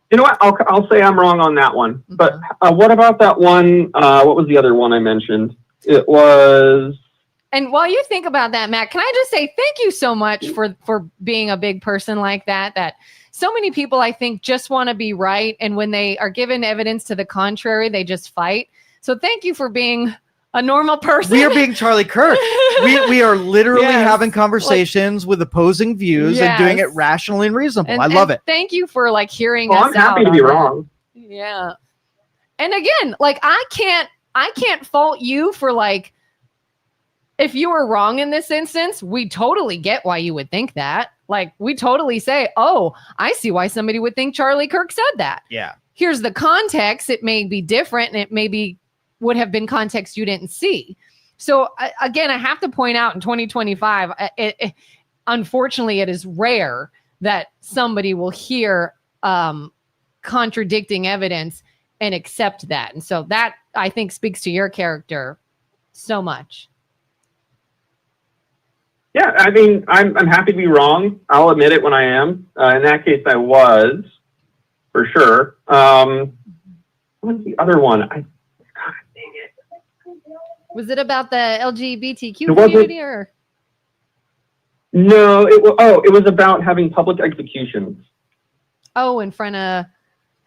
you know what? I'll say I'm wrong on that one. Mm-hmm. But what about that one? What was the other one I mentioned? It was... And while you think about that, Matt, can I just say thank you so much for being a big person like that, that so many people, I think, just want to be right. And when they are given evidence to the contrary, they just fight. So thank you for being a normal person. We are being Charlie Kirk. We are literally having conversations with opposing views and doing it rationally and reasonable. I love it. Thank you for hearing us out. I'm happy to be wrong. Yeah. And again, I can't fault you for if you were wrong in this instance, we totally get why you would think that. We totally say, oh, I see why somebody would think Charlie Kirk said that. Yeah. Here's the context. It may be different, and it would have been context you didn't see. So again, I have to point out in 2025, unfortunately, it is rare that somebody will hear contradicting evidence and accept that. And so that, I think, speaks to your character so much. Yeah, I mean, I'm happy to be wrong. I'll admit it when I am. In that case, I was, for sure. What was the other one? God dang it. Was it about the LGBTQ community or? No, it was about having public executions. Oh, in front of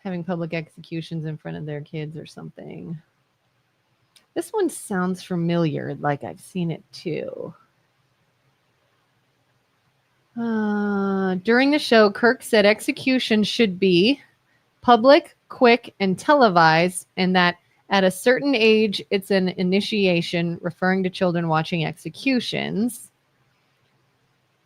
having public executions in front of their kids or something. This one sounds familiar, like I've seen it too. During the show, Kirk said execution should be public, quick, and televised, and that at a certain age, it's an initiation, referring to children watching executions.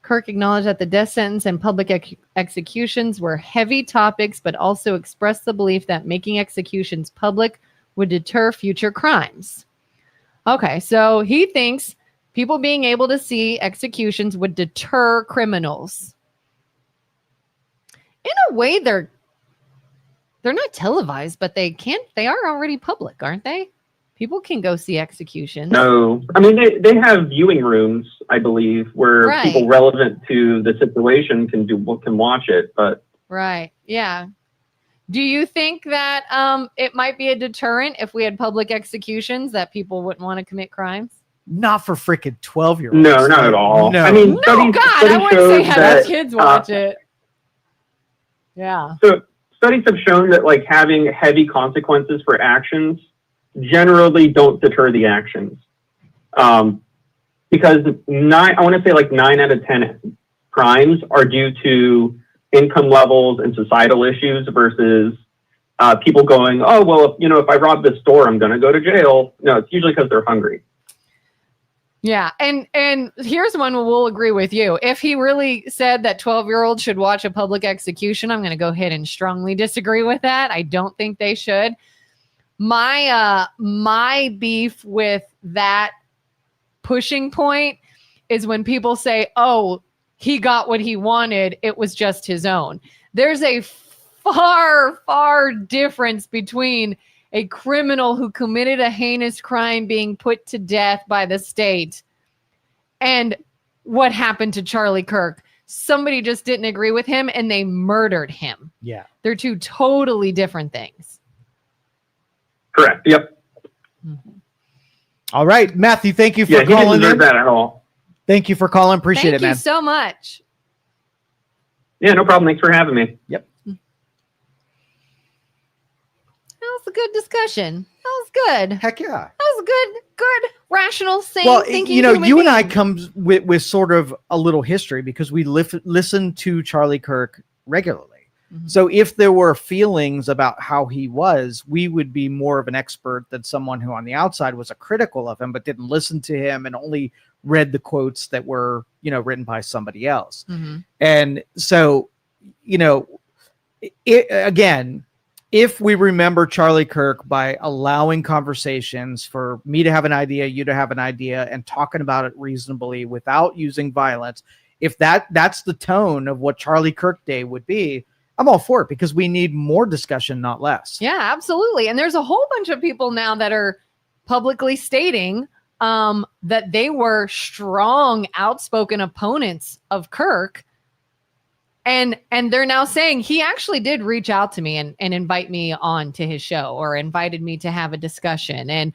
Kirk acknowledged that the death sentence and public executions were heavy topics, but also expressed the belief that making executions public would deter future crimes. Okay, so he thinks people being able to see executions would deter criminals. In a way, they're not televised, but they are already public, aren't they? People can go see executions. No, I mean they have viewing rooms, I believe, where people relevant to the situation can watch it. But right, yeah. Do you think that it might be a deterrent if we had public executions that people wouldn't want to commit crimes? Not for freaking 12-year-olds. No, not at all. No. I mean, God, I wouldn't say have kids watch it. Yeah. So studies have shown that like having heavy consequences for actions generally don't deter the actions. Because I want to say like 9 out of 10 crimes are due to income levels and societal issues versus people going, oh, well, if I rob this store, I'm going to go to jail. No, it's usually because they're hungry. Yeah. And here's one we'll agree with you. If he really said that 12-year-olds should watch a public execution, I'm going to go ahead and strongly disagree with that. I don't think they should. My beef with that pushing point is when people say, oh, he got what he wanted. It was just his own. There's a far difference between a criminal who committed a heinous crime being put to death by the state and what happened to Charlie Kirk. Somebody just didn't agree with him and they murdered him. Yeah. They're two totally different things. Correct. Yep. Mm-hmm. All right, Matthew, thank you for calling in. He didn't deserve that at all. Thank you for calling. Appreciate it, man. Thank you so much. Yeah, no problem. Thanks for having me. Yep. That was a good discussion. That was good. Heck yeah. That was a good, rational, sane thinking. You and I come with sort of a little history because we listen to Charlie Kirk regularly. Mm-hmm. So if there were feelings about how he was, we would be more of an expert than someone who on the outside was a critical of him, but didn't listen to him and only read the quotes that were, written by somebody else. Mm-hmm. And so, again, if we remember Charlie Kirk by allowing conversations for me to have an idea, you to have an idea, and talking about it reasonably without using violence, if that's the tone of what Charlie Kirk Day would be, I'm all for it because we need more discussion, not less. Yeah, absolutely. And there's a whole bunch of people now that are publicly stating that they were strong, outspoken opponents of Kirk. And they're now saying he actually did reach out to me and invite me on to his show or invited me to have a discussion. And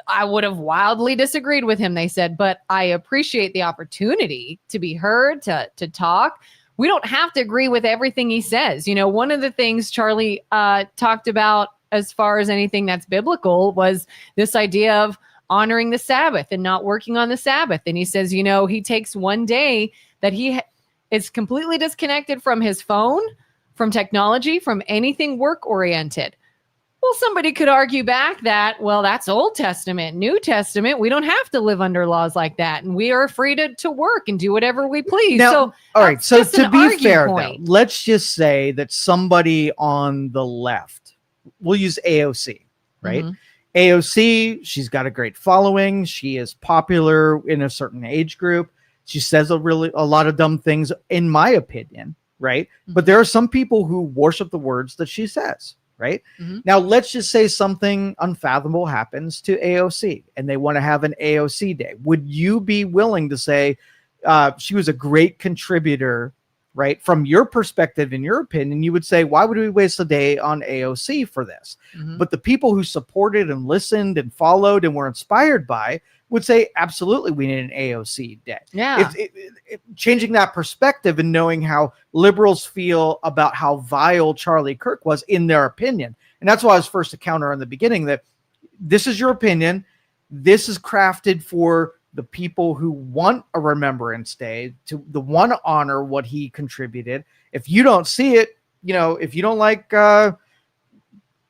I would have wildly disagreed with him, they said, but I appreciate the opportunity to be heard, to talk. We don't have to agree with everything he says. One of the things Charlie talked about as far as anything that's biblical was this idea of honoring the Sabbath and not working on the Sabbath. And he says, he takes one day that he is completely disconnected from his phone, from technology, from anything work-oriented. Well, somebody could argue back that, well, that's Old Testament, New Testament. We don't have to live under laws like that. And we are free to work and do whatever we please. Now, all right. So to be fair, though, let's just say that somebody on the left, we'll use AOC, right? Mm-hmm. AOC, she's got a great following. She is popular in a certain age group. She says a lot of dumb things, in my opinion, right? Mm-hmm. But there are some people who worship the words that she says. Right? Mm-hmm. Now, let's just say something unfathomable happens to AOC and they want to have an AOC day. Would you be willing to say she was a great contributor, right? From your perspective, in your opinion, you would say, why would we waste a day on AOC for this? Mm-hmm. But the people who supported and listened and followed and were inspired by would say, absolutely, we need an AOC day. Yeah. Changing that perspective and knowing how liberals feel about how vile Charlie Kirk was in their opinion. And that's why I was first to counter in the beginning that this is your opinion. This is crafted for the people who want a Remembrance Day, to want to honor what he contributed. If you don't see it, if you don't like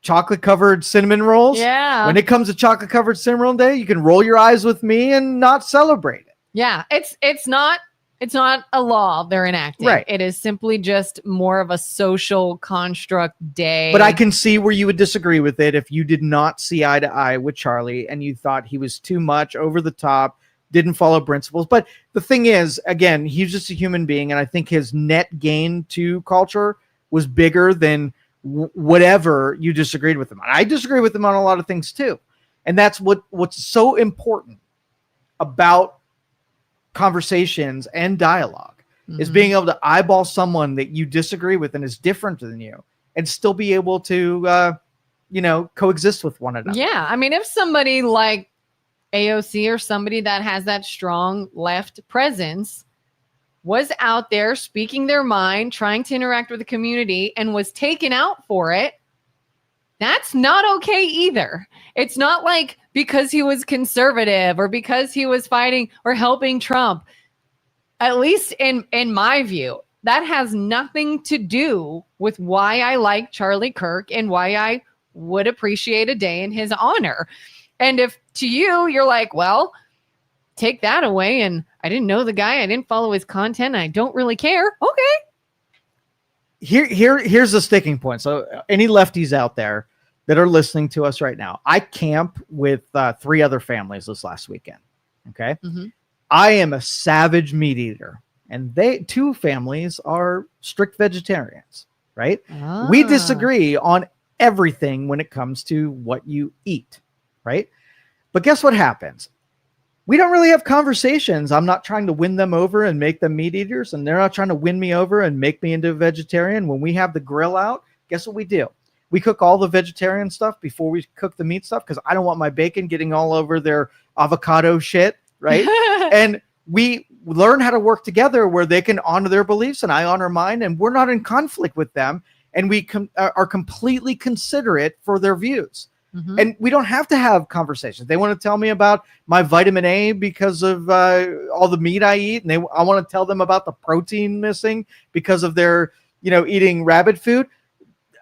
chocolate covered cinnamon rolls. Yeah. When it comes to chocolate covered cinnamon roll day, you can roll your eyes with me and not celebrate it. Yeah. It's not It's not a law they're enacting. Right. It is simply just more of a social construct day. But I can see where you would disagree with it if you did not see eye to eye with Charlie and you thought he was too much, over the top, didn't follow principles. But the thing is, again, he's just a human being, and I think his net gain to culture was bigger than whatever you disagreed with him on. I disagree with him on a lot of things too. And that's what's so important about conversations and dialogue is being able to eyeball someone that you disagree with and is different than you and still be able to coexist with one another. Yeah, I mean, if somebody like AOC or somebody that has that strong left presence was out there speaking their mind, trying to interact with the community, and was taken out for it, that's not okay either. It's not like because he was conservative or because he was fighting or helping Trump. At least in my view, that has nothing to do with why I like Charlie Kirk and why I would appreciate a day in his honor. And if to you, you're like, well, take that away, and I didn't know the guy, I didn't follow his content, I don't really care. Okay. Here's the sticking point. So any lefties out there that are listening to us right now, I camp with 3 other families this last weekend. Okay. Mm-hmm. I am a savage meat eater, and 2 families are strict vegetarians, right? We disagree on everything when it comes to what you eat, right? But guess what happens? We don't really have conversations. I'm not trying to win them over and make them meat eaters, and they're not trying to win me over and make me into a vegetarian. When we have the grill out, guess what we do? We cook all the vegetarian stuff before we cook the meat stuff, because I don't want my bacon getting all over their avocado shit, right? And we learn how to work together where they can honor their beliefs and I honor mine, and we're not in conflict with them, and we are completely considerate for their views. Mm-hmm. And we don't have to have conversations. They want to tell me about my vitamin A because of all the meat I eat, and I want to tell them about the protein missing because of their eating rabbit food.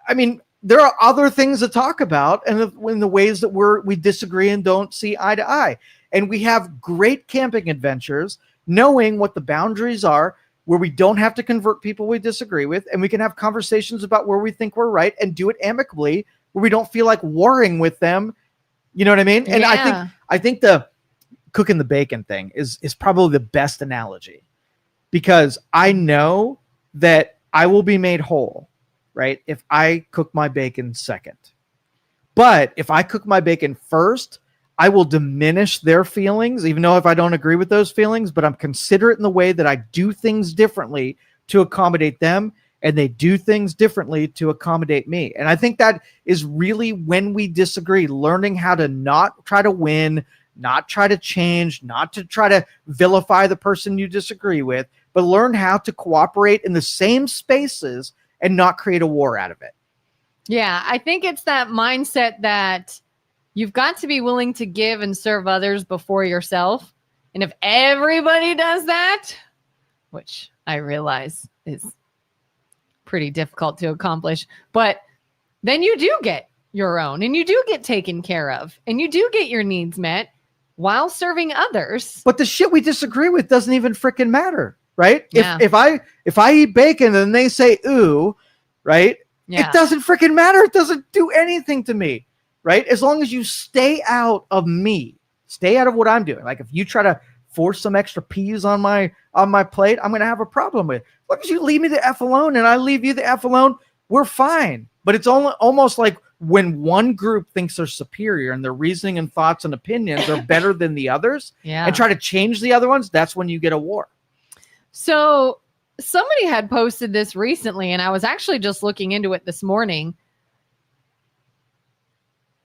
I mean, there are other things to talk about, and in the ways that we disagree and don't see eye to eye. And we have great camping adventures, knowing what the boundaries are, where we don't have to convert people we disagree with, and we can have conversations about where we think we're right and do it amicably, where we don't feel like warring with them. You know what I mean? And I think the cooking the bacon thing is probably the best analogy, because I know that I will be made whole, right, if I cook my bacon second. But if I cook my bacon first, I will diminish their feelings, even though if I don't agree with those feelings, but I'm considerate in the way that I do things differently to accommodate them, and they do things differently to accommodate me. And I think that is really when we disagree, learning how to not try to win, not try to change, not to try to vilify the person you disagree with, but learn how to cooperate in the same spaces and not create a war out of it. Yeah, I think it's that mindset that you've got to be willing to give and serve others before yourself. And if everybody does that, which I realize is pretty difficult to accomplish, but then you do get your own, and you do get taken care of, and you do get your needs met while serving others. But the shit we disagree with doesn't even freaking matter, right? Yeah. If I eat bacon and they say ooh, right? Yeah. It doesn't freaking matter. It doesn't do anything to me, right? As long as you stay out of me, stay out of what I'm doing. Like if you try to force some extra peas on my plate, I'm going to have a problem with it. As long as you leave me the F alone and I leave you the F alone, we're fine. But it's almost like when one group thinks they're superior and their reasoning and thoughts and opinions are better than the others, and try to change the other ones, that's when you get a war. So somebody had posted this recently, and I was actually just looking into it this morning.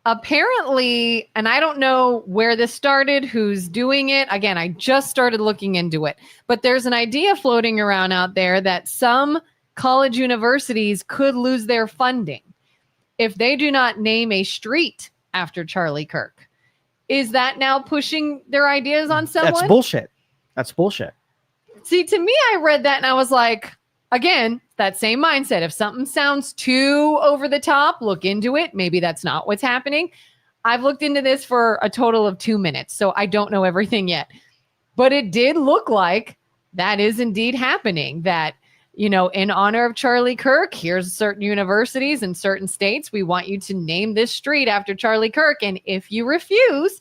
Apparently, and I don't know where this started, who's doing it. Again, I just started looking into it. But there's an idea floating around out there that some college universities could lose their funding if they do not name a street after Charlie Kirk. Is that now pushing their ideas on someone? That's bullshit. That's bullshit. See, to me, I read that and I was like, again, that same mindset. If something sounds too over the top, look into it. Maybe that's not what's happening. I've looked into this for a total of 2 minutes, so I don't know everything yet. But it did look like that is indeed happening, that, you know, in honor of Charlie Kirk, here's certain universities in certain states, we want you to name this street after Charlie Kirk. And if you refuse,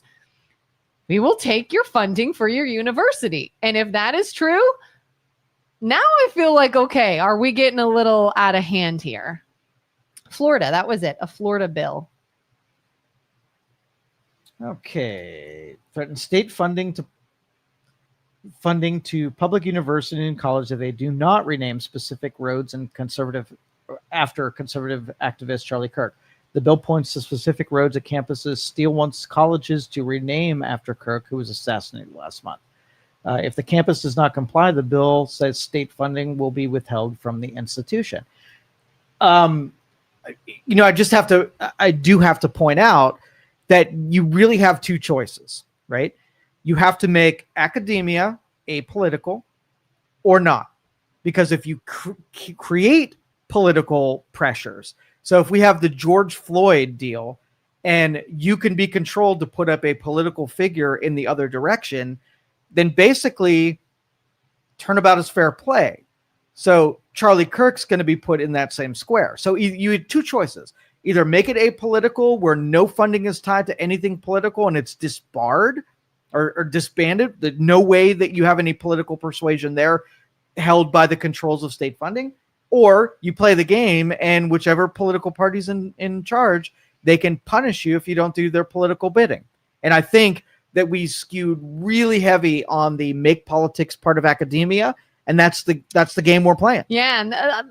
we will take your funding for your university. And if that is true, now I feel like, okay, are we getting a little out of hand here? Florida, that was it, a Florida bill. Okay. Threaten state funding to public university and college if they do not rename specific roads and after conservative activist Charlie Kirk. The bill points to specific roads at campuses. Steele wants colleges to rename after Kirk, who was assassinated last month. If the campus does not comply, the bill says state funding will be withheld from the institution. You know, I do have to point out that you really have two choices, right? You have to make academia apolitical or not. Because if you create political pressures, so if we have the George Floyd deal and you can be controlled to put up a political figure in the other direction, then basically turnabout is fair play. So Charlie Kirk's going to be put in that same square. So you had two choices. Either make it apolitical where no funding is tied to anything political and it's disbarred or disbanded. There's no way that you have any political persuasion there held by the controls of state funding. Or you play the game and whichever political party's in charge, they can punish you if you don't do their political bidding. And I think that we skewed really heavy on the make politics part of academia. And that's the game we're playing. Yeah. And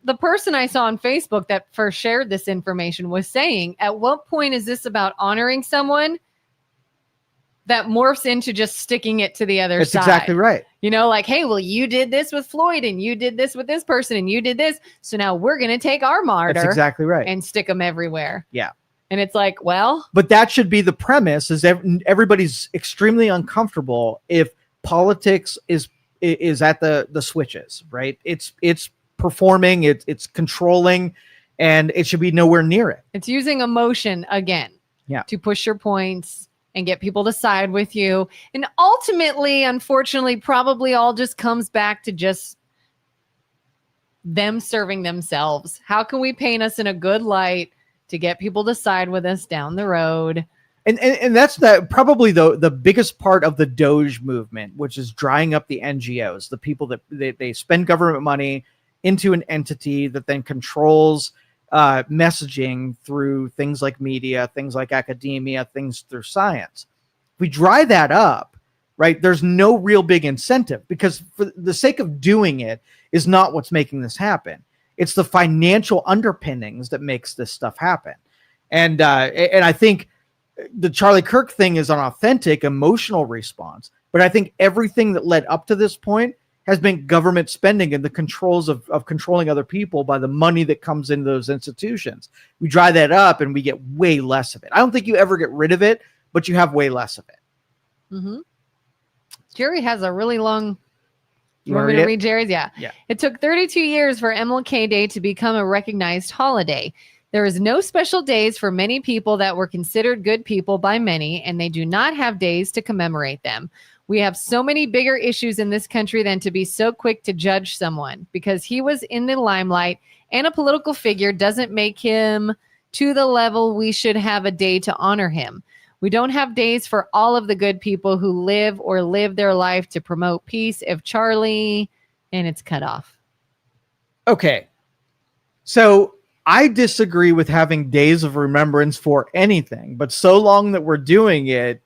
the person I saw on Facebook that first shared this information was saying, at what point is this about honoring someone that morphs into just sticking it to the other side? That's exactly right. You know, like, hey, well, you did this with Floyd and you did this with this person and you did this. So now we're going to take our martyr. That's exactly right. And stick them everywhere. Yeah. And it's like, well. But that should be the premise, is everybody's extremely uncomfortable if politics is at the switches, right? It's performing, it's controlling, and it should be nowhere near it. It's using emotion again. Yeah. To push your points and get people to side with you. And ultimately, unfortunately, probably all just comes back to just them serving themselves. How can we paint us in a good light to get people to side with us down the road? And that's probably the biggest part of the Doge movement, which is drying up the NGOs, the people that they spend government money into an entity that then controls messaging through things like media, things like academia, things through science. If we dry that up, right, there's no real big incentive, because for the sake of doing it is not what's making this happen. It's the financial underpinnings that makes this stuff happen. And I think the Charlie Kirk thing is an authentic emotional response, but I think everything that led up to this point has been government spending and the controls of controlling other people by the money that comes into those institutions. We dry that up and we get way less of it. I don't think you ever get rid of it, but you have way less of it. Mm-hmm. Jerry has a really long... You want me to read Jerry's? Yeah. Yeah. It took 32 years for MLK Day to become a recognized holiday. There is no special days for many people that were considered good people by many, and they do not have days to commemorate them. We have so many bigger issues in this country than to be so quick to judge someone. Because he was in the limelight and a political figure doesn't make him to the level we should have a day to honor him. We don't have days for all of the good people who live their life to promote peace. If Charlie, and it's cut off. Okay. So I disagree with having days of remembrance for anything, but so long that we're doing it,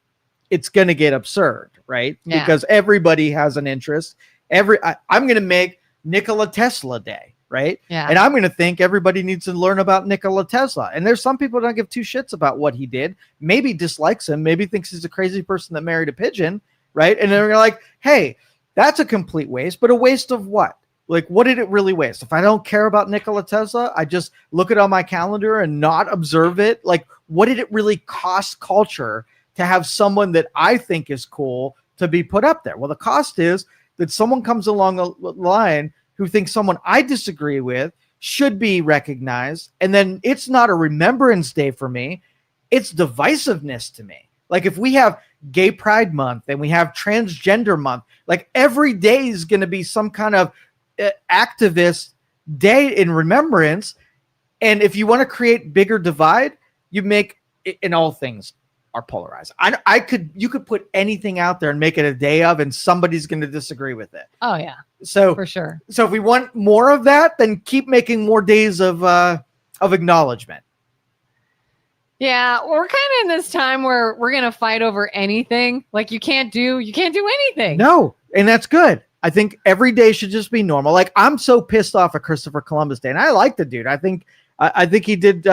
it's going to get absurd, right? Yeah. Because everybody has an interest. I'm going to make Nikola Tesla Day, right? Yeah. And I'm going to think everybody needs to learn about Nikola Tesla. And there's some people who don't give two shits about what he did. Maybe dislikes him. Maybe thinks he's a crazy person that married a pigeon, right? And they're like, hey, that's a complete waste. But a waste of what? Like, what did it really waste? If I don't care about Nikola Tesla, I just look it on my calendar and not observe it. Like, what did it really cost culture to have someone that I think is cool to be put up there? Well, the cost is that someone comes along the line who thinks someone I disagree with should be recognized. And then it's not a remembrance day for me. It's divisiveness to me. Like, if we have Gay Pride Month and we have Transgender Month. Like every day is going to be some kind of activist day in remembrance. And if you want to create bigger divide, you make in all things are polarized. You could put anything out there and make it a day of, and somebody's going to disagree with it. Oh yeah, so for sure. So if we want more of that, then keep making more days of acknowledgement. Yeah, we're kind of in this time where we're going to fight over anything. Like you can't do anything. No, and that's good. I think every day should just be normal. Like I'm so pissed off at Christopher Columbus Day, and I like the dude. I think he did.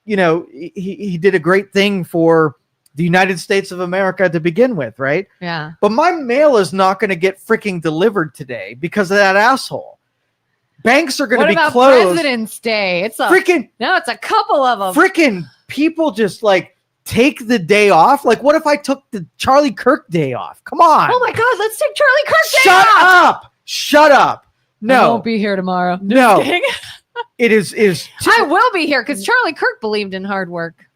He did a great thing for the United States of America to begin with, right? Yeah. But my mail is not going to get freaking delivered today because of that asshole. Banks are going to be closed. What about President's Day? It's a couple of them. Freaking people just like take the day off. Like, what if I took the Charlie Kirk day off? Come on. Oh my God, let's take Charlie Kirk day Shut off. up. Shut up. No. I won't be here tomorrow. No. It is I will be here because Charlie Kirk believed in hard work.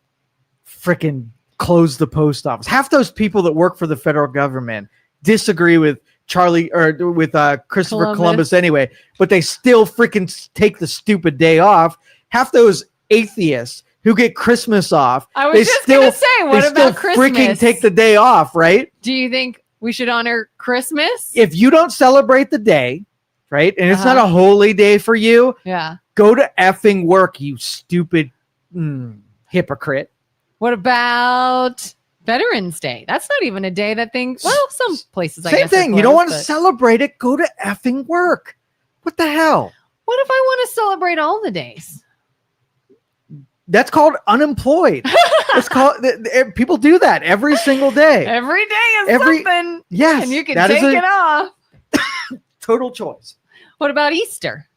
Freaking close the post office. Half those people that work for the federal government disagree with Charlie or with Christopher Columbus anyway, but they still freaking take the stupid day off. Half those atheists who get Christmas off, I was just going to say, what about Christmas? Freaking take the day off, right? Do you think we should honor Christmas? If you don't celebrate the day, right, and it's not a holy day for you, go to effing work, you stupid hypocrite. What about Veterans Day? That's not even a day that some places, I guess. Same thing. You don't want to celebrate it, go to effing work. What the hell? What if I want to celebrate all the days? That's called unemployed. It's called people do that every single day. Every day is something. Yes. And you can take it off. Total choice. What about Easter?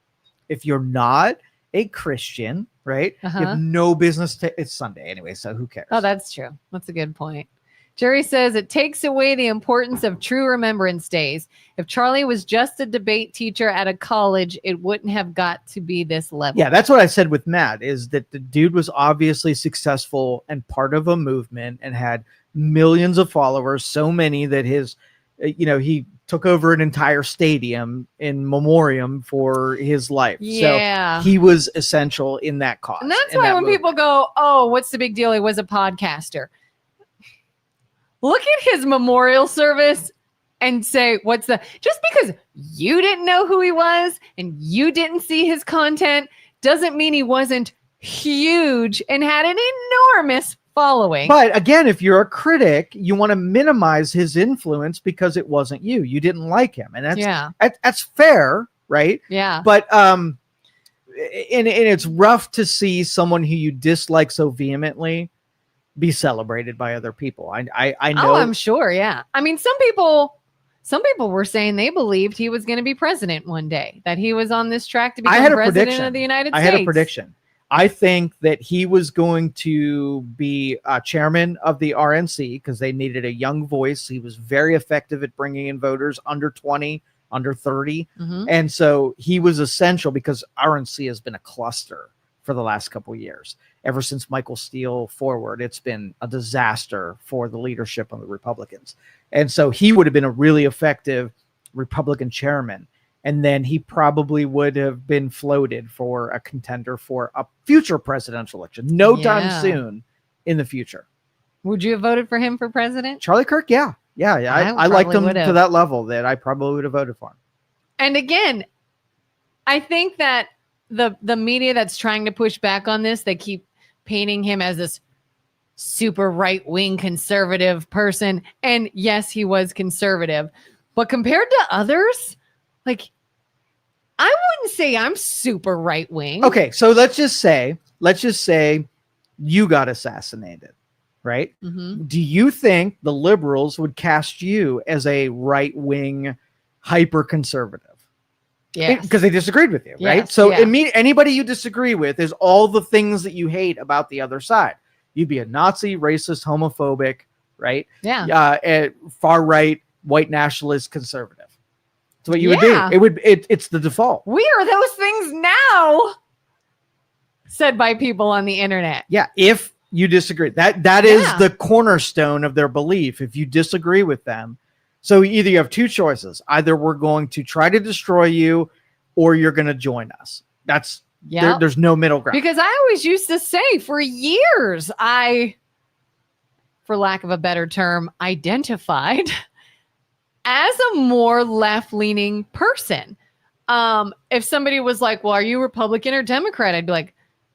If you're not a Christian, right? You have no business it's Sunday anyway, so who cares? Oh, that's true. That's a good point. Jerry says it takes away the importance of true remembrance days. If Charlie was just a debate teacher at a college, it wouldn't have got to be this level. Yeah, that's what I said with Matt, is that the dude was obviously successful and part of a movement and had millions of followers, so many that he took over an entire stadium in memoriam for his life. Yeah. So he was essential in that cause. And that's why when people go, oh, what's the big deal? He was a podcaster. Look at his memorial service and say, just because you didn't know who he was and you didn't see his content doesn't mean he wasn't huge and had an enormous following. But again, if you're a critic, you want to minimize his influence because it wasn't you. You didn't like him. And that's fair, right? Yeah. But and it's rough to see someone who you dislike so vehemently be celebrated by other people. I know. Oh, I'm sure. Yeah. I mean, some people were saying they believed he was going to be president one day, that he was on this track to become president of the United States. I had a prediction. I think that he was going to be chairman of the RNC because they needed a young voice. He was very effective at bringing in voters under 20, under 30. Mm-hmm. And so he was essential because RNC has been a cluster for the last couple of years. Ever since Michael Steele forward, it's been a disaster for the leadership of the Republicans. And so he would have been a really effective Republican chairman. And then he probably would have been floated for a contender for a future presidential election. No time soon in the future. Would you have voted for him for president? Charlie Kirk? Yeah. I liked him to that level that I probably would have voted for him. And again, I think that the media that's trying to push back on this, they keep painting him as this super right-wing conservative person. And yes, he was conservative. But compared to others, like, I wouldn't say I'm super right-wing. Okay, so let's just say you got assassinated, right? Mm-hmm. Do you think the liberals would cast you as a right-wing hyper-conservative? Yeah, because they disagreed with you, right? Yes, So anybody you disagree with is all the things that you hate about the other side. You'd be a Nazi, racist, homophobic, right? Yeah. Far right, white nationalist, conservative. That's what you would do. It's the default. We are those things now, said by people on the internet. Yeah. If You disagree. That is the cornerstone of their belief. If you disagree with them, so either you have two choices: either we're going to try to destroy you, or you're going to join us. That's there's no middle ground. Because I always used to say for years, for lack of a better term, identified as a more left-leaning person. If somebody was like, well, are you Republican or Democrat? I'd be like,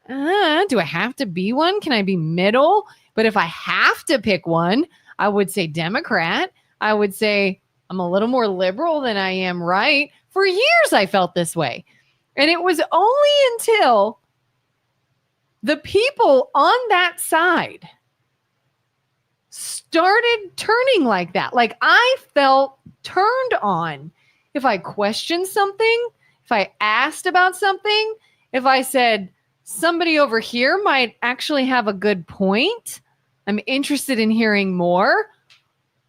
do I have to be one? Can I be middle? But if I have to pick one, I would say Democrat. I would say I'm a little more liberal than I am right. For years, I felt this way. And it was only until the people on that side started turning like that. Like I felt turned on. If I questioned something, if I asked about something, if I said somebody over here might actually have a good point, I'm interested in hearing more.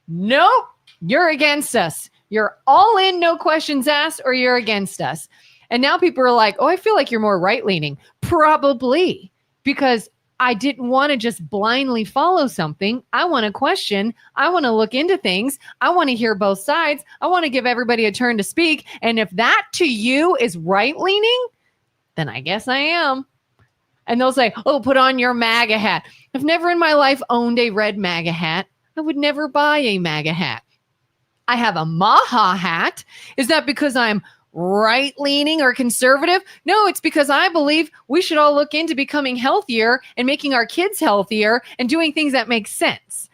Nope, you're against us. You're all in, no questions asked, or you're against us. And now people are like, oh, I feel like you're more right-leaning. Probably, because I didn't want to just blindly follow something. I want to question. I want to look into things. I want to hear both sides. I want to give everybody a turn to speak. And if that to you is right-leaning, then I guess I am. And they'll say, oh, put on your MAGA hat. I've never in my life owned a red MAGA hat. I would never buy a MAGA hat. I have a Maha hat. Is that because I'm right-leaning or conservative? No, it's because I believe we should all look into becoming healthier and making our kids healthier and doing things that make sense.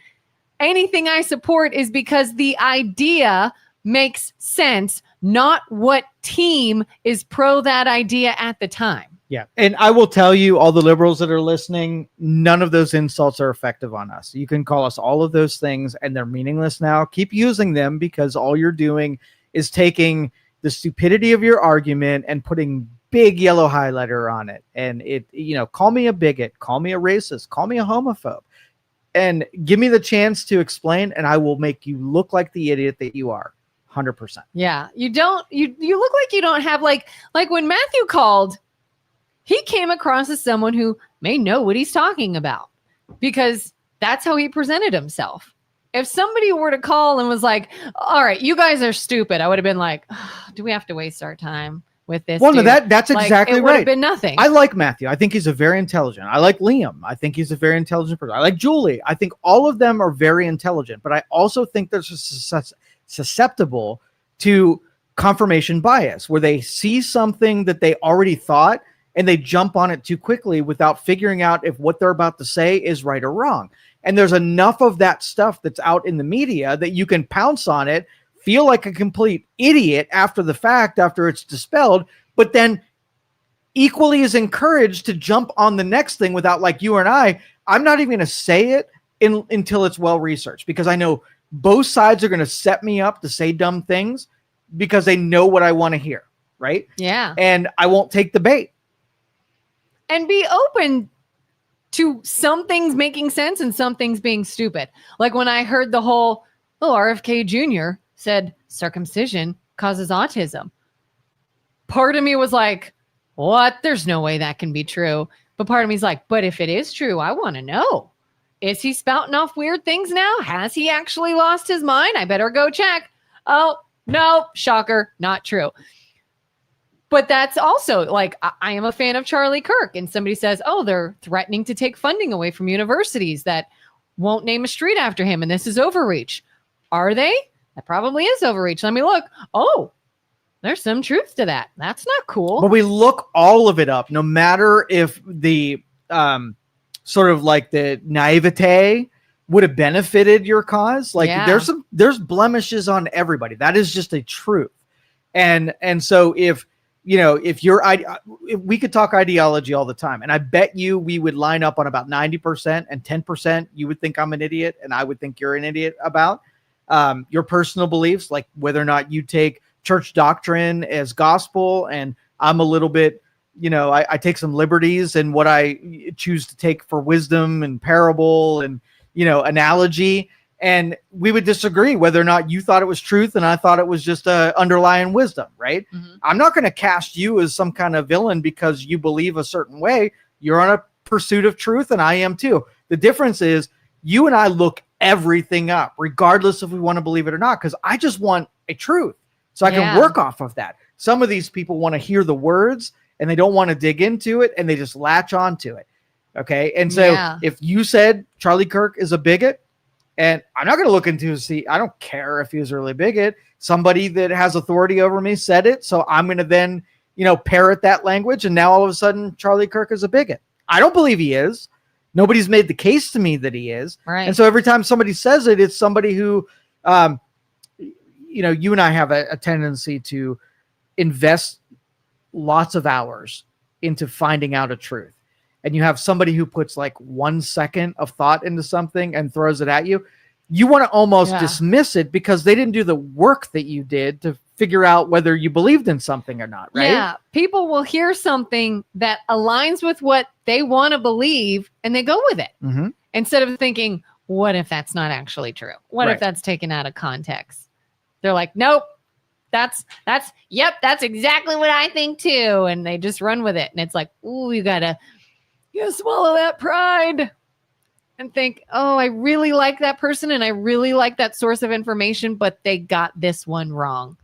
Anything I support is because the idea makes sense, not what team is pro that idea at the time. Yeah. And I will tell you, all the liberals that are listening, none of those insults are effective on us. You can call us all of those things and they're meaningless now. Keep using them, because all you're doing is taking the stupidity of your argument and putting big yellow highlighter on it. And call me a bigot, call me a racist, call me a homophobe, and give me the chance to explain, and I will make you look like the idiot that you are. 100%. Yeah. You look like you don't have like when Matthew called, he came across as someone who may know what he's talking about, because that's how he presented himself. If somebody were to call and was like, all right, you guys are stupid, I would have been like, oh, do we have to waste our time with this? Well, no, that's exactly right. It would have been nothing. I like Matthew. I think he's a very intelligent. I like Liam. I think he's a very intelligent person. I like Julie. I think all of them are very intelligent, but I also think they're susceptible to confirmation bias, where they see something that they already thought and they jump on it too quickly without figuring out if what they're about to say is right or wrong. And there's enough of that stuff that's out in the media that you can pounce on it, feel like a complete idiot after the fact, after it's dispelled, but then equally is encouraged to jump on the next thing without, like you and I'm not even going to say it until it's well researched, because I know both sides are going to set me up to say dumb things because they know what I want to hear. Right? Yeah. And I won't take the bait. And be open to some things making sense and some things being stupid. Like when I heard the whole, RFK Jr. said circumcision causes autism. Part of me was like, what? There's no way that can be true. But part of me is like, but if it is true, I want to know. Is he spouting off weird things now? Has he actually lost his mind? I better go check. Oh, no, shocker, not true. But that's also like, I am a fan of Charlie Kirk, and somebody says, oh, they're threatening to take funding away from universities that won't name a street after him, and this is overreach. Are they? That probably is overreach. Let me look. Oh, there's some truth to that. That's not cool. But we look all of it up, no matter if the sort of like the naivete would have benefited your cause. Like there's blemishes on everybody. That is just a truth. And so if we could talk ideology all the time, and I bet you we would line up on about 90%, and 10% you would think I'm an idiot and I would think you're an idiot about your personal beliefs, like whether or not you take church doctrine as gospel. And I'm a little bit, I take some liberties in what I choose to take for wisdom and parable and, analogy. And we would disagree whether or not you thought it was truth and I thought it was just underlying wisdom, right? Mm-hmm. I'm not going to cast you as some kind of villain because you believe a certain way. You're on a pursuit of truth, and I am too. The difference is you and I look everything up, regardless if we want to believe it or not, because I just want a truth so I can work off of that. Some of these people want to hear the words and they don't want to dig into it and they just latch onto it. Okay. And so if you said Charlie Kirk is a bigot, and I'm not going to look into I don't care if he was a really bigot. Somebody that has authority over me said it. So I'm going to then, parrot that language. And now all of a sudden, Charlie Kirk is a bigot. I don't believe he is. Nobody's made the case to me that he is. Right. And so every time somebody says it, it's somebody who, you and I have a tendency to invest lots of hours into finding out a truth. And you have somebody who puts like 1 second of thought into something and throws it at you. You want to almost dismiss it because they didn't do the work that you did to figure out whether you believed in something or not, right? Yeah. People will hear something that aligns with what they want to believe and they go with it instead of thinking, what if that's not actually true? What if that's taken out of context? They're like, nope, that's exactly what I think too. And they just run with it. And it's like, ooh, you gotta swallow that pride and think, oh, I really like that person and I really like that source of information, but they got this one wrong.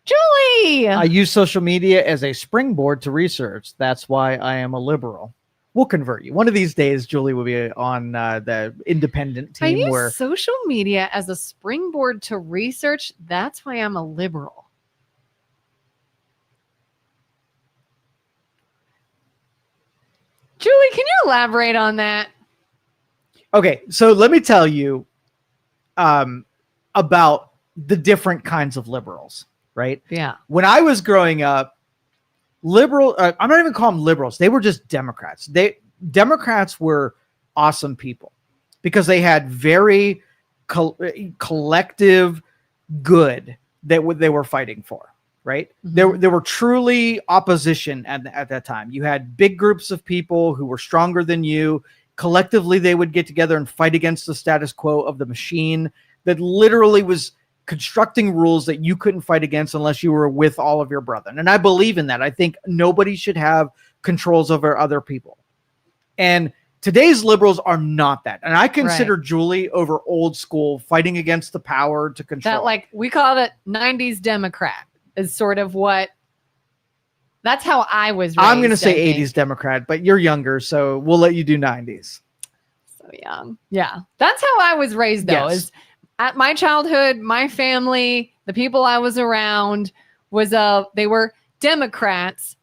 Julie! I use social media as a springboard to research. That's why I am a liberal. We'll convert you. One of these days, Julie will be on the independent team. I use social media as a springboard to research. That's why I'm a liberal. Julie, can you elaborate on that? Okay, so let me tell you about the different kinds of liberals, right? Yeah. When I was growing up, I'm not even calling them liberals. They were just Democrats. Democrats were awesome people because they had very collective good that they were fighting for. Right. Mm-hmm. There were truly opposition at that time. You had big groups of people who were stronger than you. Collectively, they would get together and fight against the status quo of the machine that literally was constructing rules that you couldn't fight against unless you were with all of your brethren. And I believe in that. I think nobody should have controls over other people. And today's liberals are not that. And I consider Julie over old school fighting against the power to control. That, like, we call it 90s Democrat. Is sort of that's how I was raised. I'm going to say 80s Democrat, but you're younger, so we'll let you do 90s. So young. Yeah. That's how I was raised, though, is at my childhood, my family, the people I was around they were Democrats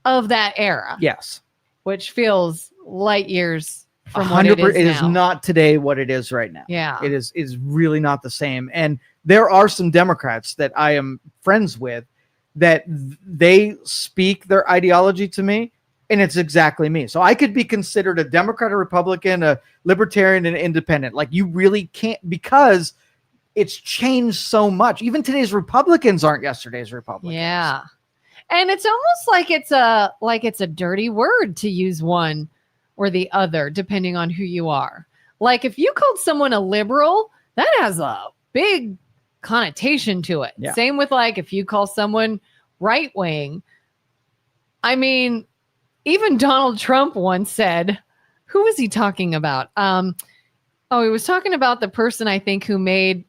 of that era. Yes. Which feels light years from what it is now. It is not today what it is right now. Yeah. It is really not the same. And there are some Democrats that I am friends with that they speak their ideology to me, and it's exactly me. So I could be considered a Democrat, a Republican, a Libertarian, and independent. Like, you really can't, because it's changed so much. Even today's Republicans aren't yesterday's Republicans. Yeah. And it's almost like it's a dirty word to use one or the other, depending on who you are. Like, if you called someone a liberal, that has a big connotation to it. Yeah. Same with, like, if you call someone right wing. I mean, even Donald Trump once said, who was he talking about? He was talking about the person, I think, who made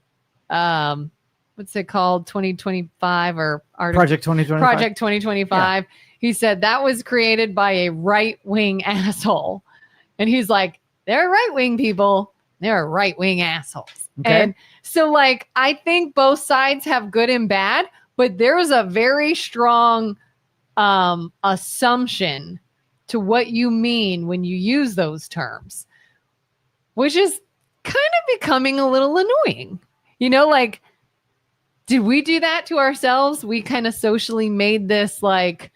what's it called, 2025 or Project 2025. Project 2025. Yeah. He said that was created by a right-wing asshole. And he's like, there are right-wing people, there are right-wing assholes. Okay. And so, like, I think both sides have good and bad, but there's a very strong assumption to what you mean when you use those terms, which is kind of becoming a little annoying. Like, did we do that to ourselves? We kind of socially made this, like,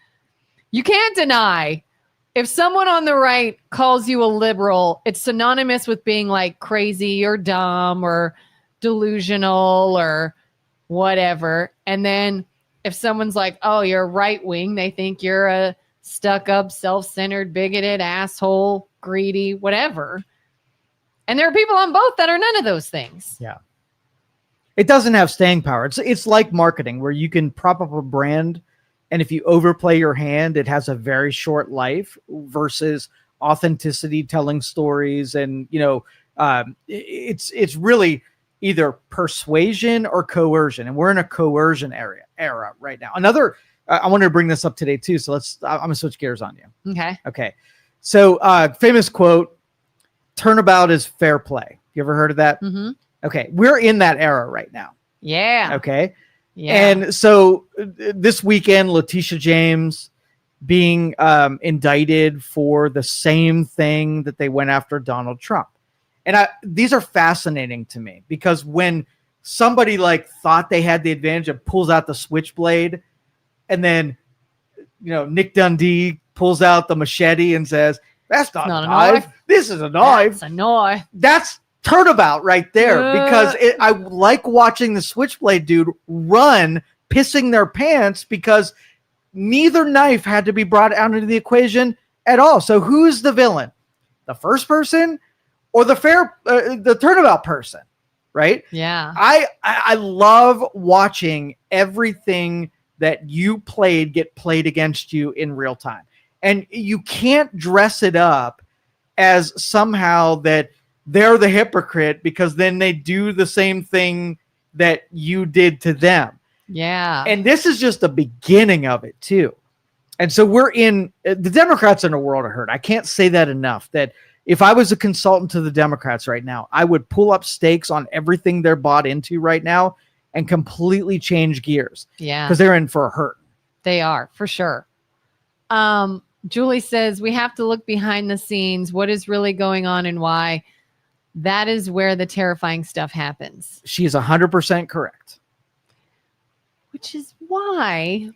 you can't deny if someone on the right calls you a liberal, it's synonymous with being, like, crazy or dumb or delusional or whatever. And then if someone's like, oh, you're right wing, they think you're a stuck up, self-centered, bigoted, asshole, greedy, whatever. And there are people on both that are none of those things. Yeah. It doesn't have staying power. It's like marketing, where you can prop up a brand, and if you overplay your hand, it has a very short life, versus authenticity, telling stories, and it's really either persuasion or coercion, and we're in a coercion era right now. Another, I wanted to bring this up today too, so I'm gonna switch gears on you. Okay. So famous quote: "Turnabout is fair play." You ever heard of that? Mm-hmm. Okay, we're in that era right now. Yeah. Okay. Yeah. And so this weekend, Letitia James being indicted for the same thing that they went after Donald Trump. And these are fascinating to me, because when somebody like thought they had the advantage and pulls out the switchblade, and then, Nick Dundee pulls out the machete and says, "That's not a knife. This is a knife." That's a knife. That's turnabout right there, because I like watching the switchblade dude run, pissing their pants, because neither knife had to be brought out into the equation at all. So who's the villain? The first person or the turnabout person, right? Yeah. I love watching everything that you played get played against you in real time. And you can't dress it up as somehow that they're the hypocrite, because then they do the same thing that you did to them. Yeah. And this is just the beginning of it too. And so the Democrats are in a world of hurt. I can't say that enough, that if I was a consultant to the Democrats right now, I would pull up stakes on everything they're bought into right now and completely change gears. Yeah. Because they're in for a hurt. They are, for sure. Julie says, we have to look behind the scenes. What is really going on and why? That is where the terrifying stuff happens. She is 100% correct. Which is why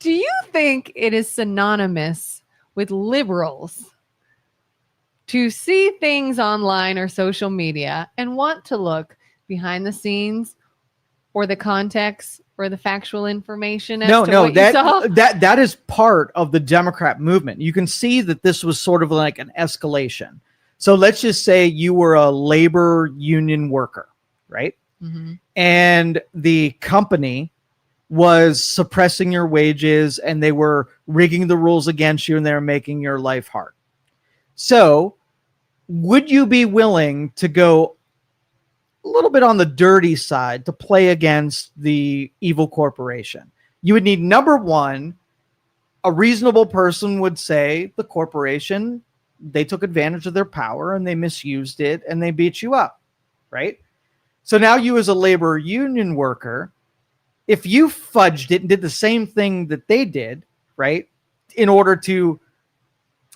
do you think it is synonymous with liberals to see things online or social media and want to look behind the scenes or the context or the factual information? That is part of the Democrat movement. You can see that this was sort of like an escalation. So let's just say you were a labor union worker, right? Mm-hmm. And the company was suppressing your wages, and they were rigging the rules against you, and they were making your life hard. So would you be willing to go a little bit on the dirty side to play against the evil corporation? You would need, number one, a reasonable person would say the corporation, they took advantage of their power and they misused it and they beat you up, right? So now you, as a labor union worker, if you fudged it and did the same thing that they did, right, in order to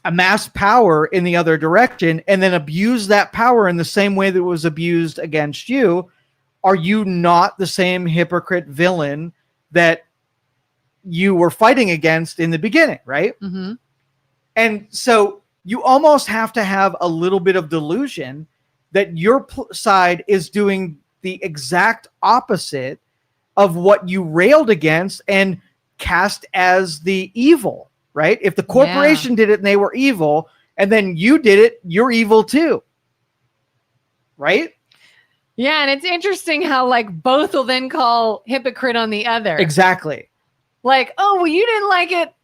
amass power in the other direction and then abuse that power in the same way that it was abused against you, are you not the same hypocrite villain that you were fighting against in the beginning, right? Mm-hmm. And so you almost have to have a little bit of delusion that your side is doing the exact opposite of what you railed against and cast as the evil, right? If the corporation did it and they were evil, and then you did it, you're evil too, right? Yeah, and it's interesting how like both will then call hypocrite on the other. Exactly. Like, oh, well, you didn't like it.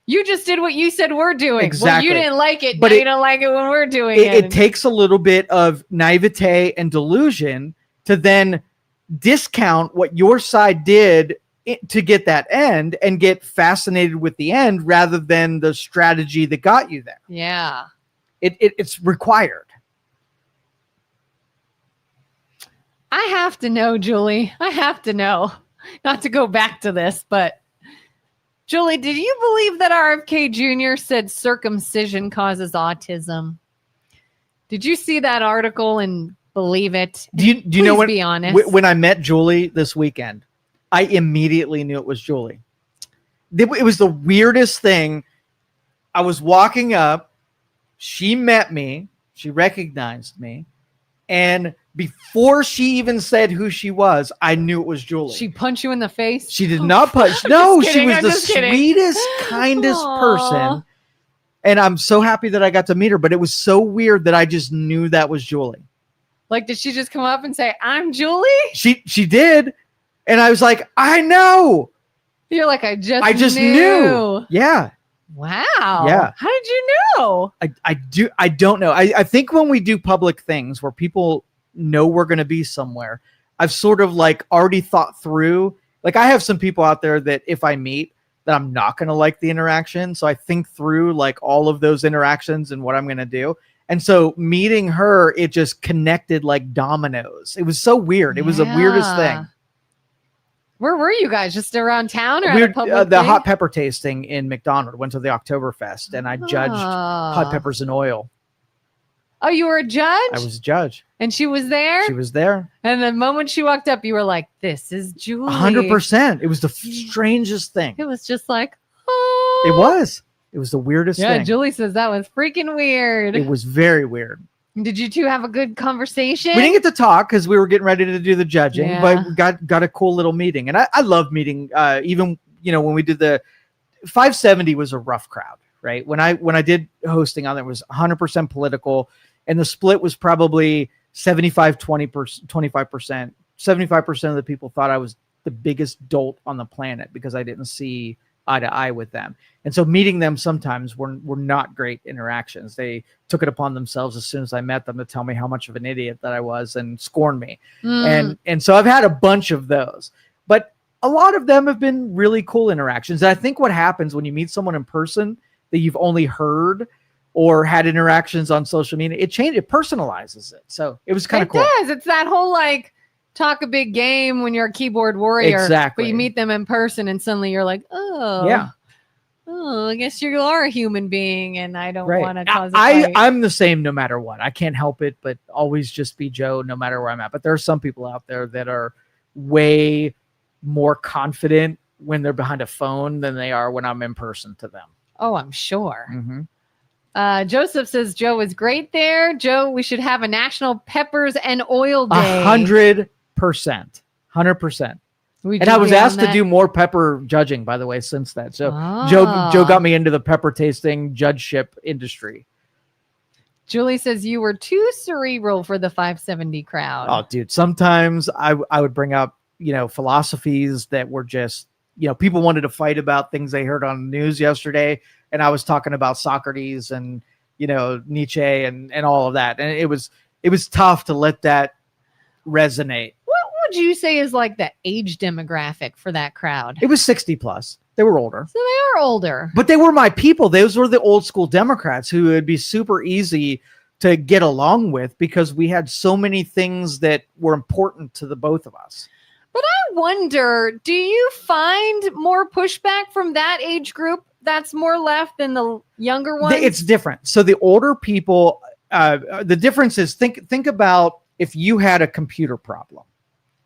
You just did what you said we're doing. Exactly. Well, you didn't like it, but you don't like it when we're doing it. It takes a little bit of naivete and delusion to then discount what your side did to get that end and get fascinated with the end rather than the strategy that got you there. Yeah. It's required. I have to know, Julie. I have to know. Not to go back to this, but Julie, did you believe that RFK Jr. said circumcision causes autism? Did you see that article and believe it? Do you know be honest. When I met Julie this weekend, I immediately knew it was Julie. It was the weirdest thing. I was walking up, she met me, she recognized me, and before she even said who she was, I knew it was Julie. She punched you in the face? She did not punch. No, she was the kidding. sweetest, kindest person. And I'm so happy that I got to meet her, but it was so weird that I just knew that was Julie. Like, did she just come up and say, I'm Julie? She did. And I was like, I know. You're like, I just knew. Yeah. Wow. Yeah. How did you know? I don't know. I think when we do public things where people know we're going to be somewhere, I've sort of like already thought through, like I have some people out there that if I meet that I'm not going to like the interaction. So I think through like all of those interactions and what I'm going to do. And so meeting her, it just connected like dominoes. It was so weird. It was the weirdest thing. Where were you guys? Just around town or We at a public the thing? hot pepper tasting in McDonald. Went to the Oktoberfest and I judged hot peppers and oil. Oh, you were a judge? I was a judge. And she was there? She was there. And the moment she walked up, you were like, this is Julie. 100%. It was the strangest thing. It was just like, oh. It was. It was the weirdest thing. Yeah, Julie says that was freaking weird. It was very weird. Did you two have a good conversation? We didn't get to talk because we were getting ready to do the judging, but we got a cool little meeting. And I love meeting, even, when we did the 570 was a rough crowd, right? When I did hosting on it, was 100% political. And the split was probably 75% 25%. 75% of the people thought I was the biggest dolt on the planet because I didn't see eye to eye with them. And so meeting them sometimes were not great interactions. They took it upon themselves as soon as I met them to tell me how much of an idiot that I was and scorn me. And so I've had a bunch of those, but a lot of them have been really cool interactions. And I think what happens when you meet someone in person that you've only heard or had interactions on social media, it personalizes it. So it was kind of cool. It does. It's that whole like talk a big game when you're a keyboard warrior. Exactly. But you meet them in person and suddenly you're like, oh. Yeah. Oh, I guess you are a human being and I don't want to cause a fight. I'm the same no matter what. I can't help it, but always just be Joe no matter where I'm at. But there are some people out there that are way more confident when they're behind a phone than they are when I'm in person to them. Oh, I'm sure. Mm-hmm. Joseph says Joe is great there. Joe, we should have a National Peppers and Oil Day. 100%. 100%. And I was asked to do more pepper judging, by the way, since that. So Joe got me into the pepper tasting judgeship industry. Julie says you were too cerebral for the 570 crowd. Oh, dude. Sometimes I would bring up, philosophies that were just, people wanted to fight about things they heard on the news yesterday. And I was talking about Socrates and, Nietzsche and all of that. And it was tough to let that resonate. Would you say is like the age demographic for that crowd? It was 60 plus. They were older. So they are older. But they were my people. Those were the old school Democrats who would be super easy to get along with because we had so many things that were important to the both of us. But I wonder, do you find more pushback from that age group that's more left than the younger ones? It's different. So the older people, the difference is think about if you had a computer problem.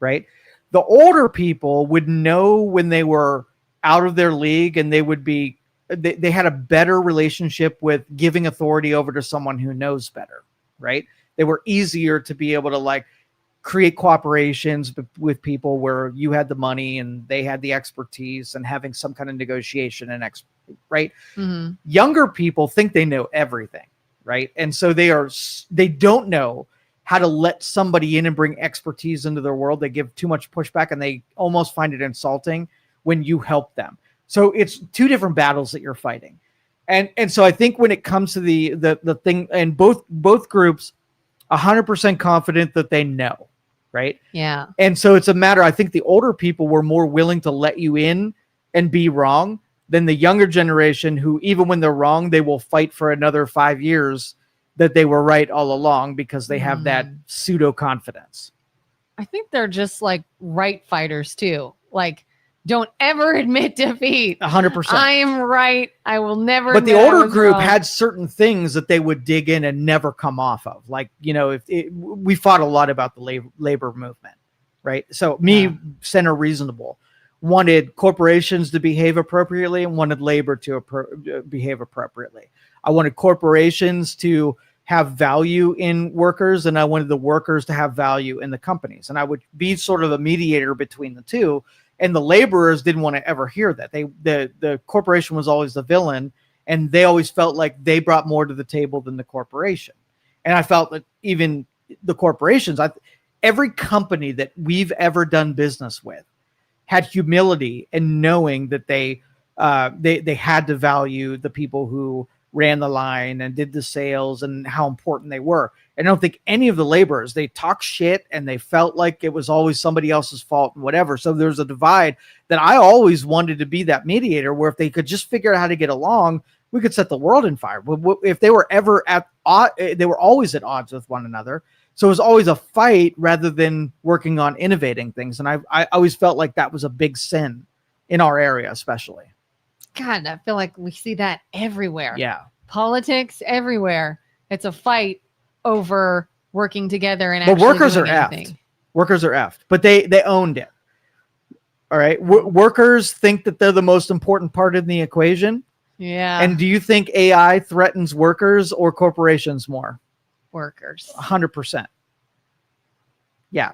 Right. The older people would know when they were out of their league and they had a better relationship with giving authority over to someone who knows better. Right. They were easier to be able to like create cooperations with people where you had the money and they had the expertise and having some kind of negotiation and right. Mm-hmm. Younger people think they know everything. Right. And so they don't know how to let somebody in and bring expertise into their world. They give too much pushback and they almost find it insulting when you help them. So it's two different battles that you're fighting. And so I think when it comes to the thing, and both groups 100% confident that they know, right? Yeah. And so it's a matter, I think the older people were more willing to let you in and be wrong than the younger generation who, even when they're wrong, they will fight for another 5 years that they were right all along because they have that pseudo confidence. I think they're just like right fighters too. Like, don't ever admit defeat. 100%. I am right. I will never. But the older group had certain things that they would dig in and never come off of. Like, we fought a lot about the labor movement, right? So center reasonable, wanted corporations to behave appropriately and wanted labor to behave appropriately. I wanted corporations to have value in workers, and I wanted the workers to have value in the companies. And I would be sort of a mediator between the two. And the laborers didn't want to ever hear that. The corporation was always the villain, and they always felt like they brought more to the table than the corporation. And I felt that even the corporations, every company that we've ever done business with had humility and knowing that they had to value the people who ran the line and did the sales and how important they were. I don't think any of the laborers, they talk shit and they felt like it was always somebody else's fault and whatever. So there's a divide that I always wanted to be that mediator, where if they could just figure out how to get along, we could set the world in fire. But if they were ever at odds, they were always at odds with one another. So it was always a fight rather than working on innovating things. And I always felt like that was a big sin in our area, especially. God, I feel like we see that everywhere. Yeah. Politics everywhere. It's a fight over working together and but actually workers doing are anything. effed. Workers are effed, but they owned it. All right. Workers think that they're the most important part in the equation. Yeah. And do you think AI threatens workers or corporations more? Workers. 100%. Yeah.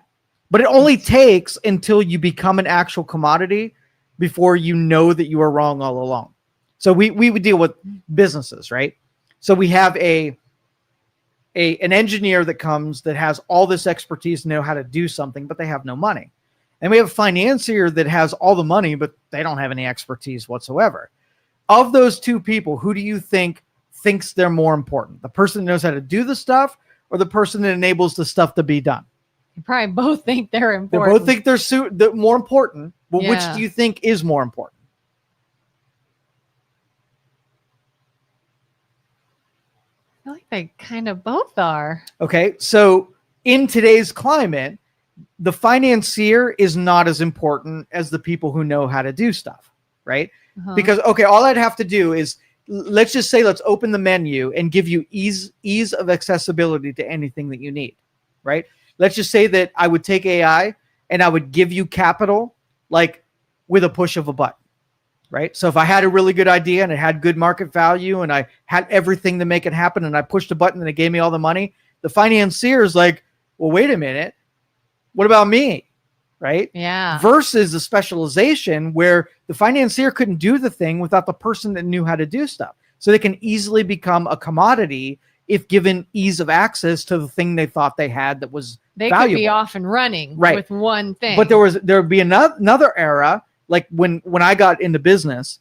But it only takes until you become an actual commodity before you know that you are wrong all along. So we would deal with businesses, right? So we have an engineer that comes that has all this expertise to know how to do something, but they have no money. And we have a financier that has all the money, but they don't have any expertise whatsoever. Of those two people, who do you think thinks they're more important? The person that knows how to do the stuff or the person that enables the stuff to be done? You probably both think they're They important. both think they're more important, but which Yeah. do you think is more important? I feel like they kind of both are. Okay, so in today's climate, the financier is not as important as the people who know how to do stuff, right? Uh-huh. Because, okay, all I'd have to do is, let's just say, let's open the menu and give you ease of accessibility to anything that you need, right? Let's just say that I would take AI and I would give you capital, like with a push of a button, right? So if I had a really good idea and it had good market value and I had everything to make it happen and I pushed a button and it gave me all the money, the financier is like, well, wait a minute. What about me? Right? Yeah. Versus the specialization where the financier couldn't do the thing without the person that knew how to do stuff. So they can easily become a commodity if given ease of access to the thing they thought they had that was They valuable. could be off and running Right. with one thing. But there would be another era, like when I got into business,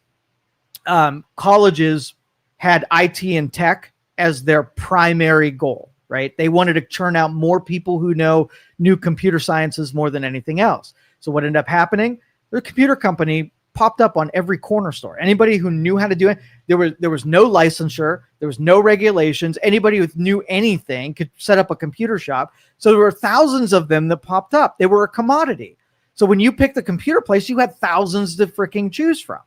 colleges had IT and tech as their primary goal, right? They wanted to churn out more people who knew computer sciences more than anything else. So what ended up happening? The computer company popped up on every corner store. Anybody who knew how to do it, there was no licensure, there was no regulations. Anybody who knew anything could set up a computer shop. So there were thousands of them that popped up. They were a commodity. So when you picked the computer place, you had thousands to freaking choose from,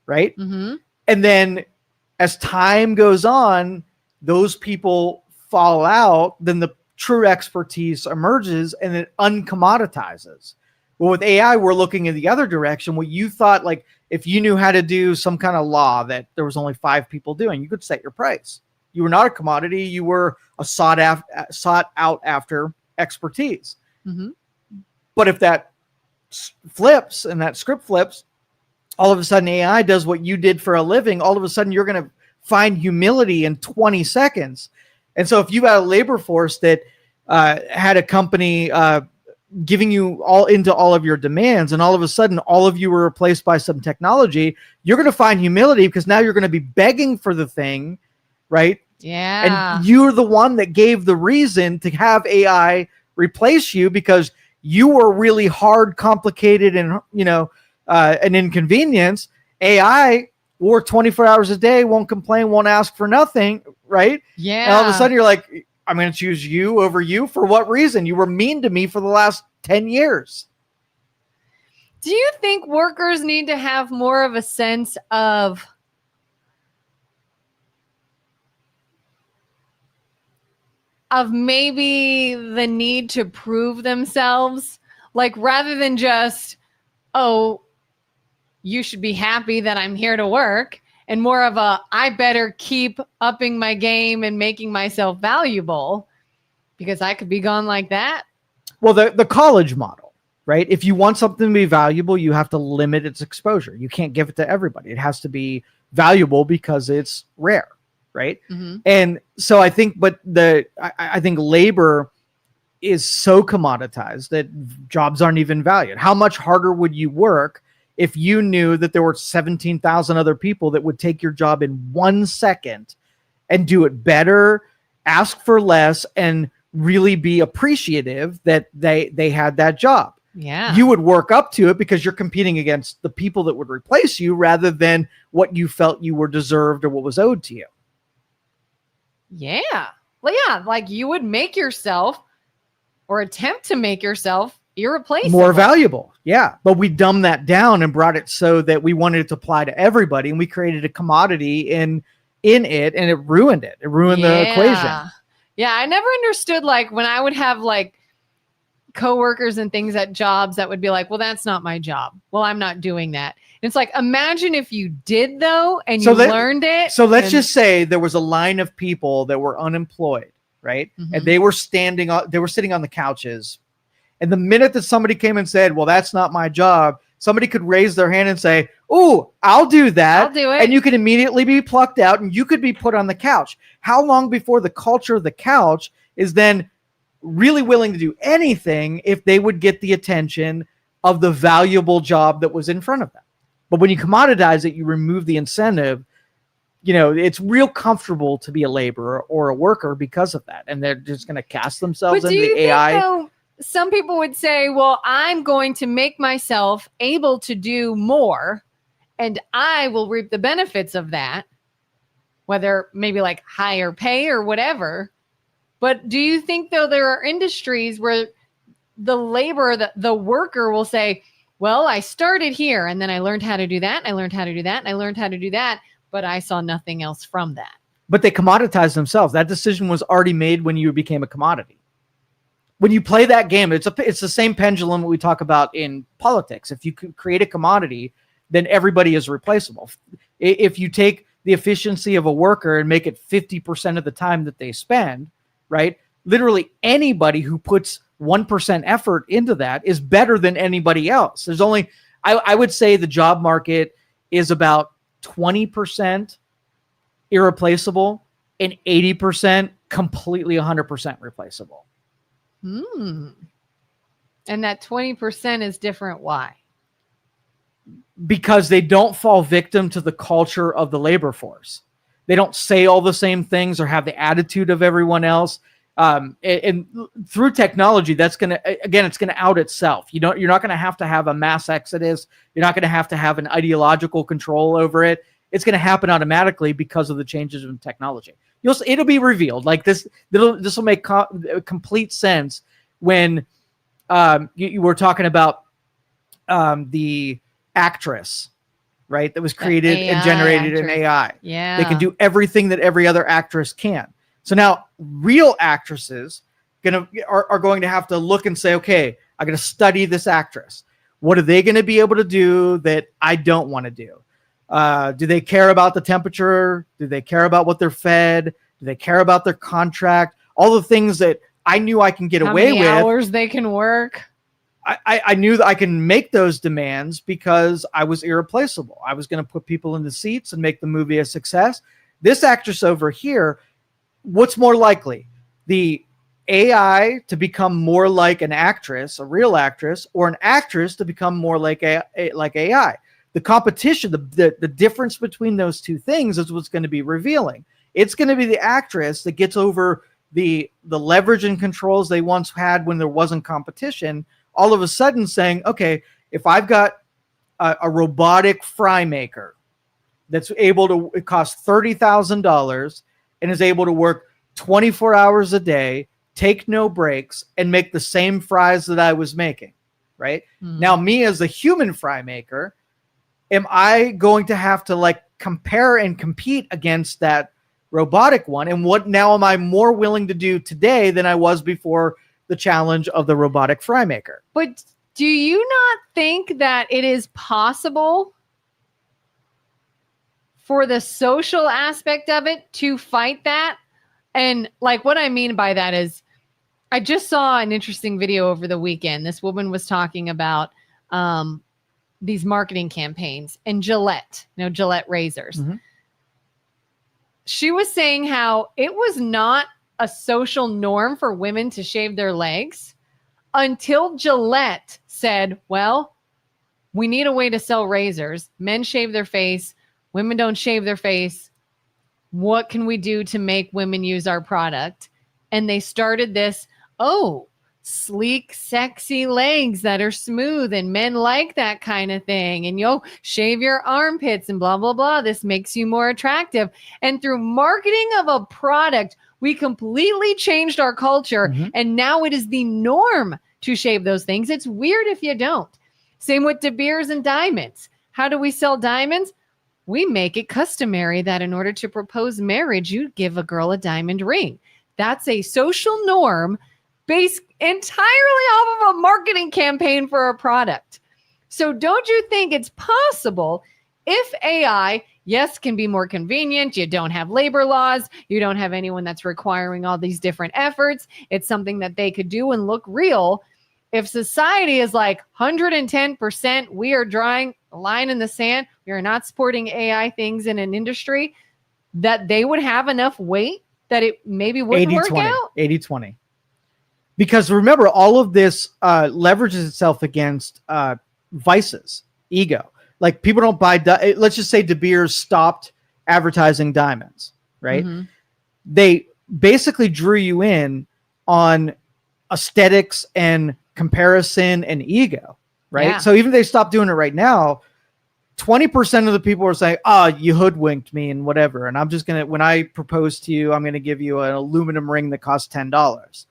right? Mm-hmm. And then as time goes on, those people fall out, then the true expertise emerges and it uncommoditizes. Well, with AI, we're looking in the other direction. What you thought, like if you knew how to do some kind of law that there was only 5 people doing, you could set your price. You were not a commodity. You were a sought out after expertise. Mm-hmm. But if that flips and that script flips, all of a sudden AI does what you did for a living. All of a sudden you're going to find humility in 20 seconds. And so if you had a labor force that had a company giving you all of your demands, and all of a sudden all of you were replaced by some technology, you're going to find humility because now you're going to be begging for the thing, right? Yeah. And you're the one that gave the reason to have AI replace you because you were really hard, complicated, and an inconvenience. AI work 24 hours a day, won't complain, won't ask for nothing, right? Yeah. And all of a sudden you're like, I'm going to choose you over you. For what reason? You were mean to me for the last 10 years. Do you think workers need to have more of a sense of maybe the need to prove themselves? Like rather than just, oh, you should be happy that I'm here to work, and more of a, I better keep upping my game and making myself valuable because I could be gone like that. Well, the college model, right? If you want something to be valuable, you have to limit its exposure. You can't give it to everybody. It has to be valuable because it's rare, right? Mm-hmm. And so I think, I think labor is so commoditized that jobs aren't even valued. How much harder would you work if you knew that there were 17,000 other people that would take your job in 1 second and do it better, ask for less, and really be appreciative that they had that job? Yeah. You would work up to it because you're competing against the people that would replace you rather than what you felt you were deserved or what was owed to you. Yeah. Well, yeah, like you would make yourself or attempt to make yourself irreplaceable. More valuable. Yeah. But we dumbed that down and brought it so that we wanted it to apply to everybody, and we created a commodity in it, and it ruined it. It ruined the equation. Yeah. I never understood, like, when I would have like coworkers and things at jobs that would be like, well, that's not my job. Well, I'm not doing that. And it's like, imagine if you did though, and you learned it. So let's just say there was a line of people that were unemployed, right? Mm-hmm. And they were sitting on the couches. And the minute that somebody came and said, well, that's not my job, somebody could raise their hand and say, oh, I'll do that. I'll do it. And you could immediately be plucked out and you could be put on the couch. How long before the culture of the couch is then really willing to do anything if they would get the attention of the valuable job that was in front of them? But when you commoditize it, you remove the incentive. It's real comfortable to be a laborer or a worker because of that. And they're just going to cast themselves into the AI. Though, some people would say, well, I'm going to make myself able to do more and I will reap the benefits of that, whether maybe like higher pay or whatever. But do you think, though, there are industries where the laborer, the worker will say, well, I started here and then I learned how to do that. And I learned how to do that. And I learned how to do that. But I saw nothing else from that. But they commoditize themselves. That decision was already made when you became a commodity. When you play that game, it's the same pendulum that we talk about in politics. If you create a commodity, then everybody is replaceable. If you take the efficiency of a worker and make it 50% of the time that they spend, right? Literally anybody who puts 1% effort into that is better than anybody else. There's only, I would say the job market is about 20% irreplaceable and 80% completely 100% replaceable. And that 20% is different. Why? Because they don't fall victim to the culture of the labor force. They don't say all the same things or have the attitude of everyone else. And through technology, it's going to out itself. You're not going to have a mass exodus. You're not going to have an ideological control over it. It's going to happen automatically because of the changes in technology. It'll be revealed. Like this will make complete sense when you were talking about the actress, right? That was created and generated in AI. Yeah, they can do everything that every other actress can. So now real actresses are going to have to look and say, okay, I'm going to study this actress. What are they going to be able to do that I don't want to do? Do they care about the temperature? Do they care about what they're fed? Do they care about their contract? All the things that I knew I can get away with. How many hours they can work. I knew that I can make those demands because I was irreplaceable. I was going to put people in the seats and make the movie a success. This actress over here, what's more likely? The AI to become more like an actress, a real actress, or an actress to become more like AI? The competition, the difference between those two things is what's going to be revealing. It's going to be the actress that gets over the leverage and controls they once had when there wasn't competition, all of a sudden saying, okay, if I've got a robotic fry maker that's able to, it costs $30,000 and is able to work 24 hours a day, take no breaks, and make the same fries that I was making, right? Mm-hmm. Now, me as a human fry maker, am I going to have to compare and compete against that robotic one? And what now am I more willing to do today than I was before the challenge of the robotic fry maker? But do you not think that it is possible for the social aspect of it to fight that? And what I mean by that is, I just saw an interesting video over the weekend. This woman was talking about these marketing campaigns and Gillette, Gillette razors. Mm-hmm. She was saying how it was not a social norm for women to shave their legs until Gillette said, well, we need a way to sell razors. Men shave their face. Women don't shave their face. What can we do to make women use our product? And they started this, sleek, sexy legs that are smooth, and men like that kind of thing. And shave your armpits and blah, blah, blah. This makes you more attractive. And through marketing of a product, we completely changed our culture. Mm-hmm. And now it is the norm to shave those things. It's weird if you don't. Same with De Beers and diamonds. How do we sell diamonds? We make it customary that in order to propose marriage, you give a girl a diamond ring. That's a social norm based entirely off of a marketing campaign for a product. So don't you think it's possible if AI, yes, can be more convenient, you don't have labor laws, you don't have anyone that's requiring all these different efforts, it's something that they could do and look real. If society is like 110%, we are drawing a line in the sand, we are not supporting AI things in an industry, that they would have enough weight that it maybe wouldn't work out? 80-20. Because remember, all of this leverages itself against vices, ego. Like people don't buy, let's just say De Beers stopped advertising diamonds, right? Mm-hmm. They basically drew you in on aesthetics and comparison and ego, right? Yeah. So even if they stop doing it right now, 20% of the people are saying, you hoodwinked me and whatever. And I'm just going to, when I propose to you, I'm going to give you an aluminum ring that costs $10.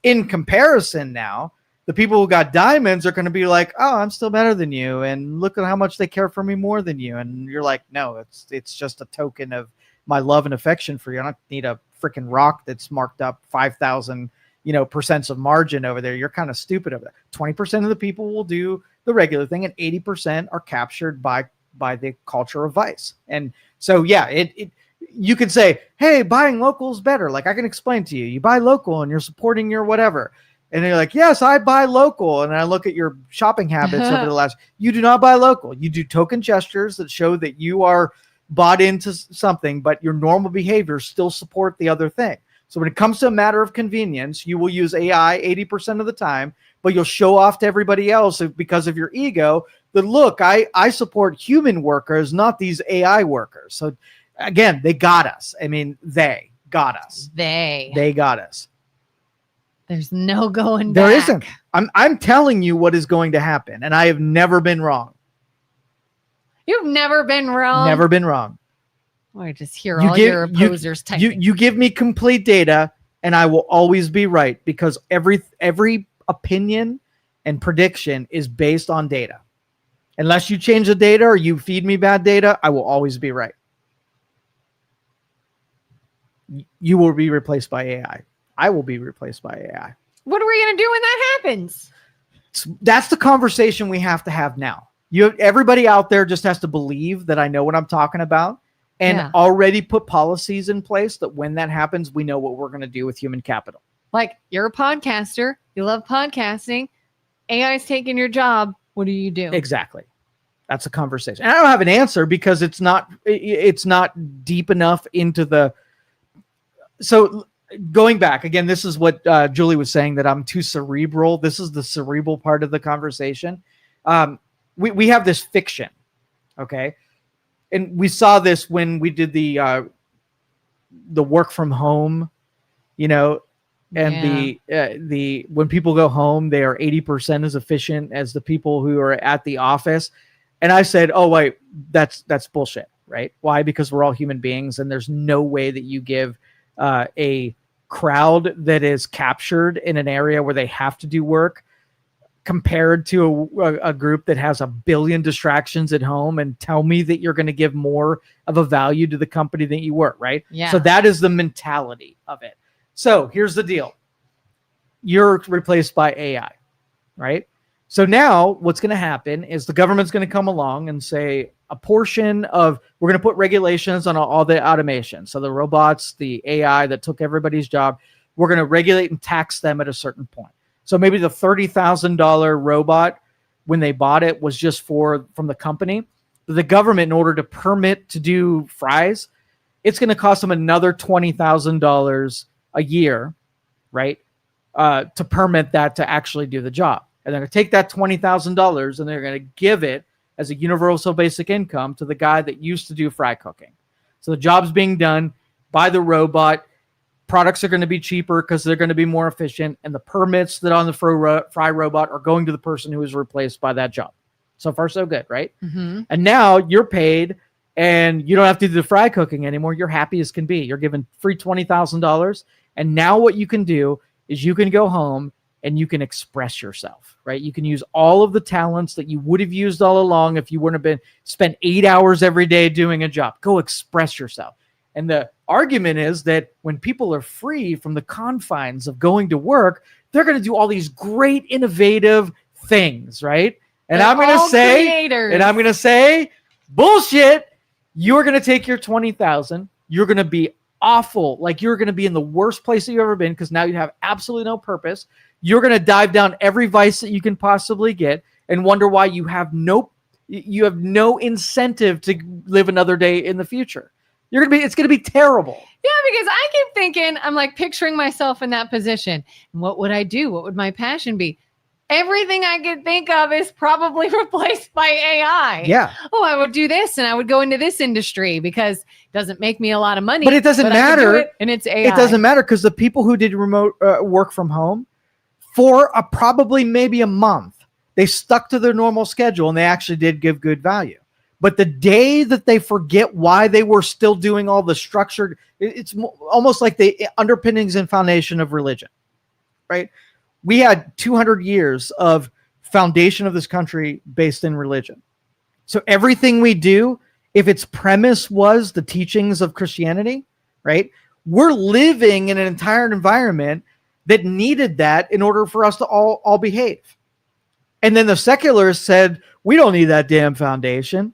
In comparison now, the people who got diamonds are going to be like, I'm still better than you. And look at how much they care for me more than you. And you're like, no, it's just a token of my love and affection for you. I don't need a freaking rock that's marked up 5,000, percents of margin over there. You're kind of stupid over that. 20% of the people will do the regular thing, and 80% are captured by the culture of vice. And so, yeah, you could say, hey, buying local is better. Like I can explain to you, you buy local and you're supporting your whatever. And they're like, yes, I buy local. And I look at your shopping habits over the last, you do not buy local. You do token gestures that show that you are bought into something, but your normal behaviors still support the other thing. So when it comes to a matter of convenience, you will use AI 80% of the time, but you'll show off to everybody else because of your ego that, look, I support human workers, not these AI workers. So again, they got us. I mean, they got us. They got us. There's no going back. There isn't. I'm telling you what is going to happen, and I have never been wrong. You've never been wrong. Never been wrong. I just hear your opposers typing. You give me complete data, and I will always be right, because every opinion and prediction is based on data. Unless you change the data or you feed me bad data, I will always be right. You will be replaced by AI. I will be replaced by AI. What are we going to do when that happens? That's the conversation we have to have now. Everybody out there just has to believe that I know what I'm talking about, and already put policies in place that when that happens, we know what we're going to do with human capital. Like, you're a podcaster. You love podcasting. AI's taking your job. What do you do? Exactly. That's a conversation. And I don't have an answer because it's not deep enough into the... So going back, again, this is what Julie was saying, that I'm too cerebral. This is the cerebral part of the conversation. We have this fiction, okay? And we saw this when we did the work from home, and the when people go home, they are 80% as efficient as the people who are at the office. And I said, oh, wait, that's bullshit, right? Why? Because we're all human beings, and there's no way that you give a crowd that is captured in an area where they have to do work compared to a group that has 1 billion distractions at home, and tell me that you're going to give more of a value to the company than you were, right? Yeah. So that is the mentality of it. So here's the deal. You're replaced by AI, right? So now what's going to happen is the government's going to come along and say a portion of, we're going to put regulations on all the automation. So the robots, the AI that took everybody's job, we're going to regulate and tax them at a certain point. So maybe the $30,000 robot, when they bought it, was just from the company. The government, in order to permit to do fries, it's going to cost them another $20,000 a year, right? To permit that to actually do the job. And they're going to take that $20,000 and they're going to give it as a universal basic income to the guy that used to do fry cooking. So the job's being done by the robot. Products are going to be cheaper because they're going to be more efficient. And the permits that on the fry robot are going to the person who is replaced by that job. So far, so good, right? Mm-hmm. And now you're paid and you don't have to do the fry cooking anymore. You're happy as can be. You're given free $20,000. And now what you can do is you can go home and you can express yourself, right? You can use all of the talents that you would have used all along if you wouldn't have been spent 8 hours every day doing a job. Go express yourself. And the argument is that when people are free from the confines of going to work, they're going to do all these great innovative things, right? And I'm going to say, bullshit. You're going to take your 20,000. You're going to be awful. Like you're going to be in the worst place that you've ever been because now you have absolutely no purpose. You're going to dive down every vice that you can possibly get and wonder why you have no incentive to live another day in the future. It's going to be terrible. Yeah, because I keep thinking, I'm like picturing myself in that position. And what would I do? What would my passion be? Everything I could think of is probably replaced by AI. Yeah. Oh, I would do this and I would go into this industry because it doesn't make me a lot of money. But it doesn't matter. And it's AI. It doesn't matter because the people who did remote work from home for probably maybe a month, they stuck to their normal schedule and they actually did give good value. But the day that they forget why they were still doing all the structured, it's almost like the underpinnings and foundation of religion, right? We had 200 years of foundation of this country based in religion. So everything we do, if its premise was the teachings of Christianity, right? We're living in an entire environment that needed that in order for us to all behave. And then the secularists said, we don't need that damn foundation,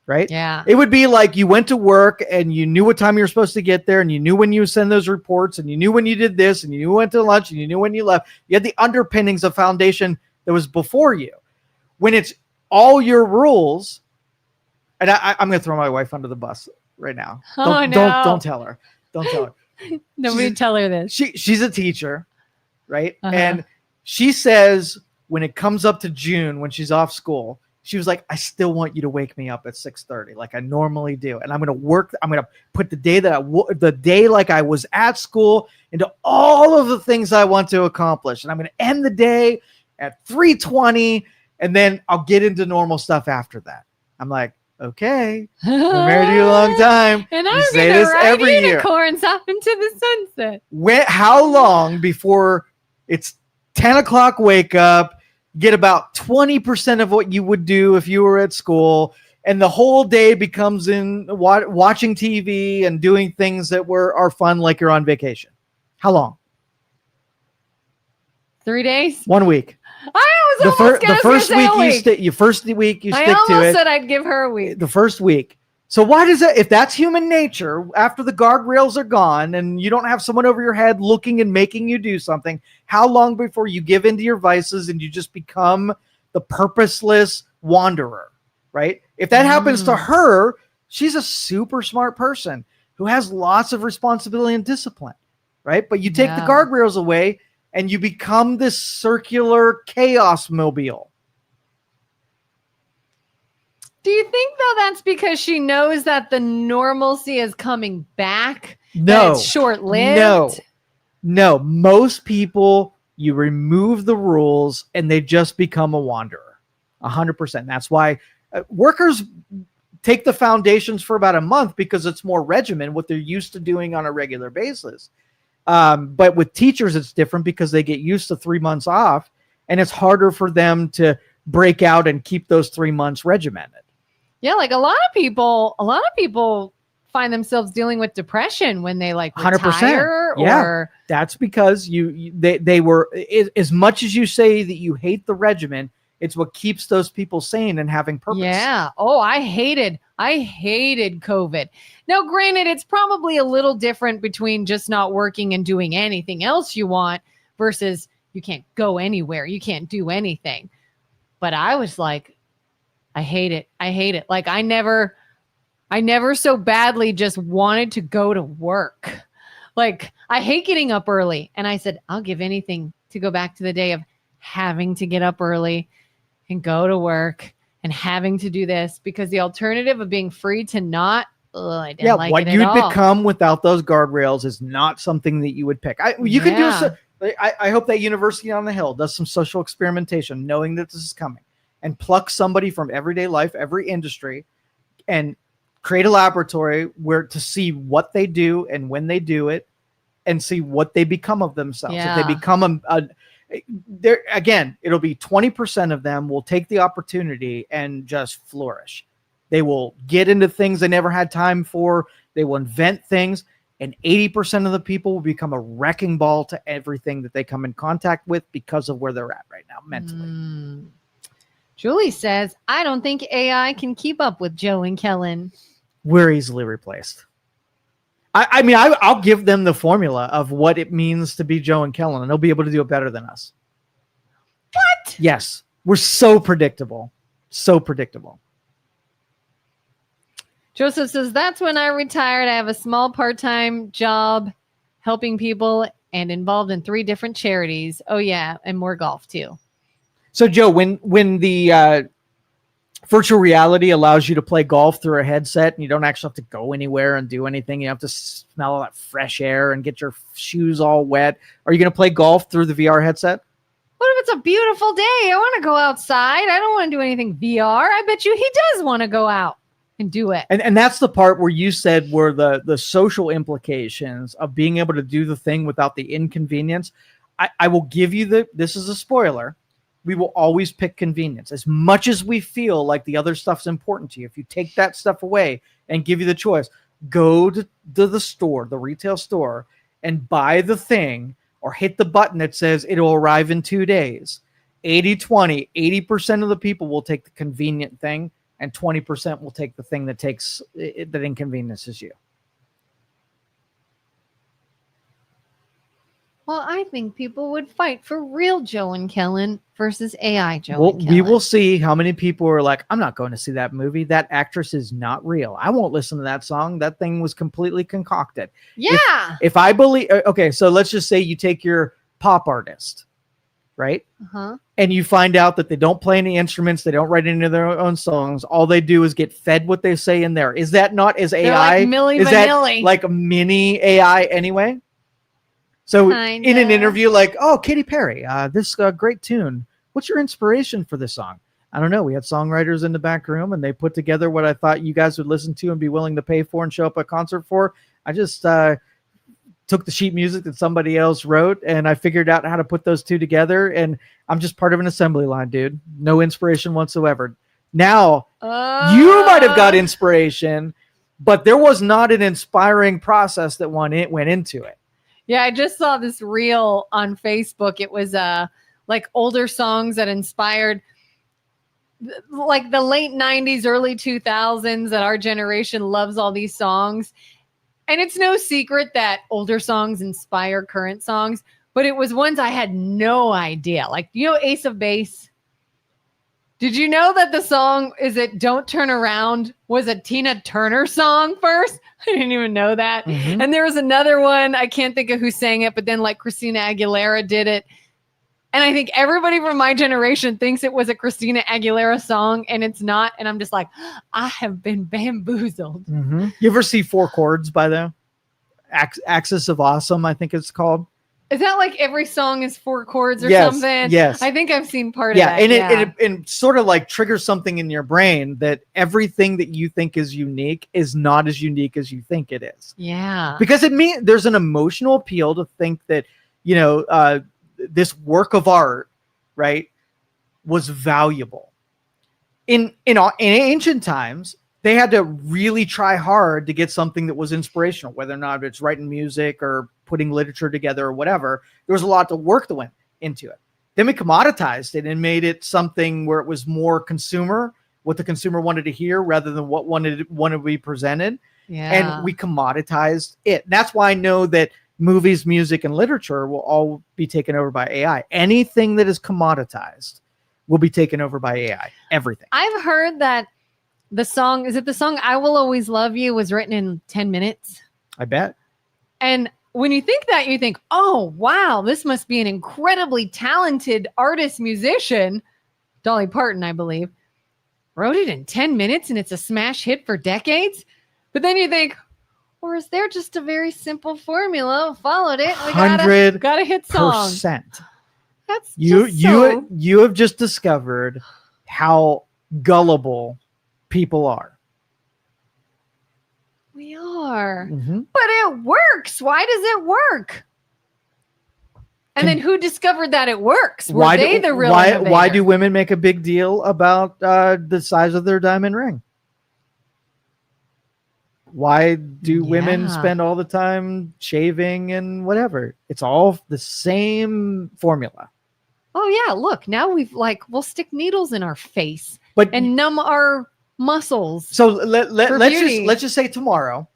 right? Yeah. It would be like you went to work and you knew what time you were supposed to get there and you knew when you send those reports and you knew when you did this and you knew when to lunch and you knew when you left. You had the underpinnings of foundation that was before you. When it's all your rules, and I'm going to throw my wife under the bus right now. Don't tell her. Don't tell her. Nobody tell her this. She's a teacher, right? Uh-huh. And she says when it comes up to June, when she's off school, she was like, I still want you to wake me up at 6:30 like I normally do. And I'm going to work. I'm going to put the day like I was at school into all of the things I want to accomplish. And I'm going to end the day at 3:20 and then I'll get into normal stuff after that. I'm like, okay, we're married you a long time. And you I'm say going to this ride every unicorns off into the sunset. How long before it's 10 o'clock wake up, get about 20% of what you would do if you were at school, and the whole day becomes in watching TV and doing things that are fun like you're on vacation? How long? 3 days? 1 week. I was The first week you stick to it. I almost said I'd give her a week. The first week. So why does that, if that's human nature, after the guardrails are gone and you don't have someone over your head looking and making you do something, how long before you give into your vices and you just become the purposeless wanderer, right? If that happens to her, she's a super smart person who has lots of responsibility and discipline, right? But you take the guardrails away and you become this circular chaos mobile. Do you think, though, that's because she knows that the normalcy is coming back? No. That it's short-lived? No. Most people, you remove the rules and they just become a wanderer. 100%. That's why workers take the foundations for about a month because it's more regimen, what they're used to doing on a regular basis. But with teachers, it's different because they get used to 3 months off and it's harder for them to break out and keep those 3 months regimented. Yeah, like a lot of people find themselves dealing with depression when they like retire. 100%. Yeah, that's because they were, as much as you say that you hate the regimen, it's what keeps those people sane and having purpose. Yeah. Oh, I hated COVID. Now, granted, it's probably a little different between just not working and doing anything else you want versus you can't go anywhere. You can't do anything. But I was like, I hate it. Like I never so badly just wanted to go to work. Like, I hate getting up early. And I said, I'll give anything to go back to the day of having to get up early and go to work and having to do this, because the alternative of being free to not, I didn't like what it at you'd all. become without those guardrails is not something that you would pick. You can do. I hope that University on the Hill does some social experimentation, knowing that this is coming, and pluck somebody from everyday life, every industry, and create a laboratory where to see what they do and when they do it, and see what they become of themselves. Yeah. If they become there again, it'll be 20% of them will take the opportunity and just flourish. They will get into things they never had time for. They will invent things, and 80% of the people will become a wrecking ball to everything that they come in contact with because of where they're at right now mentally. Julie says, I don't think AI can keep up with Joe and Kelin. We're easily replaced. I mean, I'll give them the formula of what it means to be Joe and Kelin, and they'll be able to do it better than us. What? Yes. We're so predictable. So predictable. Joseph says, that's when I retired. I have a small part-time job helping people and involved in 3 different charities. Oh, yeah. And more golf, too. So, Joe, when the virtual reality allows you to play golf through a headset and you don't actually have to go anywhere and do anything, you have to smell all that fresh air and get your shoes all wet. Are you going to play golf through the VR headset? What if it's a beautiful day? I want to go outside. I don't want to do anything VR. I bet you he does want to go out and do it. And that's the part where you said were the social implications of being able to do the thing without the inconvenience. I will give you this is a spoiler. We will always pick convenience as much as we feel like the other stuff's important to you. If you take that stuff away and give you the choice, go to the store, the retail store, and buy the thing or hit the button that says it'll arrive in 2 days. 80-20, 80% of the people will take the convenient thing, and 20% will take the thing that inconveniences you. Well, I think people would fight for real Joe and Kelin versus AI Joe and Kelin. We will see how many people are like, I'm not going to see that movie. That actress is not real. I won't listen to that song. That thing was completely concocted. Yeah. If I believe, okay, so let's just say you take your pop artist, right? Uh-huh. And you find out that they don't play any instruments. They don't write any of their own songs. All they do is get fed what they say in there. Is that not as AI? Like Milli is Vanilli. that like a mini AI anyway? So Kinda. in an interview, like, oh, Katy Perry, this great tune. What's your inspiration for this song? I don't know. We had songwriters in the back room, and they put together what I thought you guys would listen to and be willing to pay for and show up at a concert for. I just took the sheet music that somebody else wrote, and I figured out how to put those two together, and I'm just part of an assembly line, dude. No inspiration whatsoever. Now, you might have got inspiration, but there was not an inspiring process that went into it. Yeah, I just saw this reel on Facebook. It was like older songs that inspired like the late 90s, early 2000s, that our generation loves all these songs. And it's no secret that older songs inspire current songs, but it was ones I had no idea. Like, you know, Ace of Base? Did you know that the song Is It Don't Turn Around was a Tina Turner song first? I didn't even know that. Mm-hmm. And there was another one, I can't think of who sang it, but then like Christina Aguilera did it. And I think everybody from my generation thinks it was a Christina Aguilera song, and it's not. And I'm just like, I have been bamboozled. Mm-hmm. You ever see Four Chords by the Axis of Awesome, I think it's called? Is that like every song is 4 chords or yes, something? Yes. I think I've seen part of that. And it sort of like triggers something in your brain that everything that you think is unique is not as unique as you think it is. Yeah. Because there's an emotional appeal to think that, you know, this work of art, right, was valuable. In ancient times, they had to really try hard to get something that was inspirational, whether or not it's writing music or putting literature together or whatever. There was a lot of work that went into it. Then we commoditized it and made it something where it was more consumer, what the consumer wanted to hear rather than what wanted to be presented. Yeah. And we commoditized it. And that's why I know that movies, music, and literature will all be taken over by AI. Anything that is commoditized will be taken over by AI. Everything. I've heard that the song I Will Always Love You was written in 10 minutes. I bet. And when you think that, you think, oh, wow, this must be an incredibly talented artist, musician. Dolly Parton, I believe, wrote it in 10 minutes and it's a smash hit for decades. But then you think, or is there just a very simple formula? Followed it. We got a hit song. That's you have just discovered how gullible people are. We are. Mm-hmm. But it works. Why does it work? And then who discovered that it works? Were they the real innovator? Why do women make a big deal about the size of their diamond ring? Why do women spend all the time shaving and whatever? It's all the same formula. Oh, yeah. Look, now we'll stick needles in our face and numb our muscles. So let's just say tomorrow,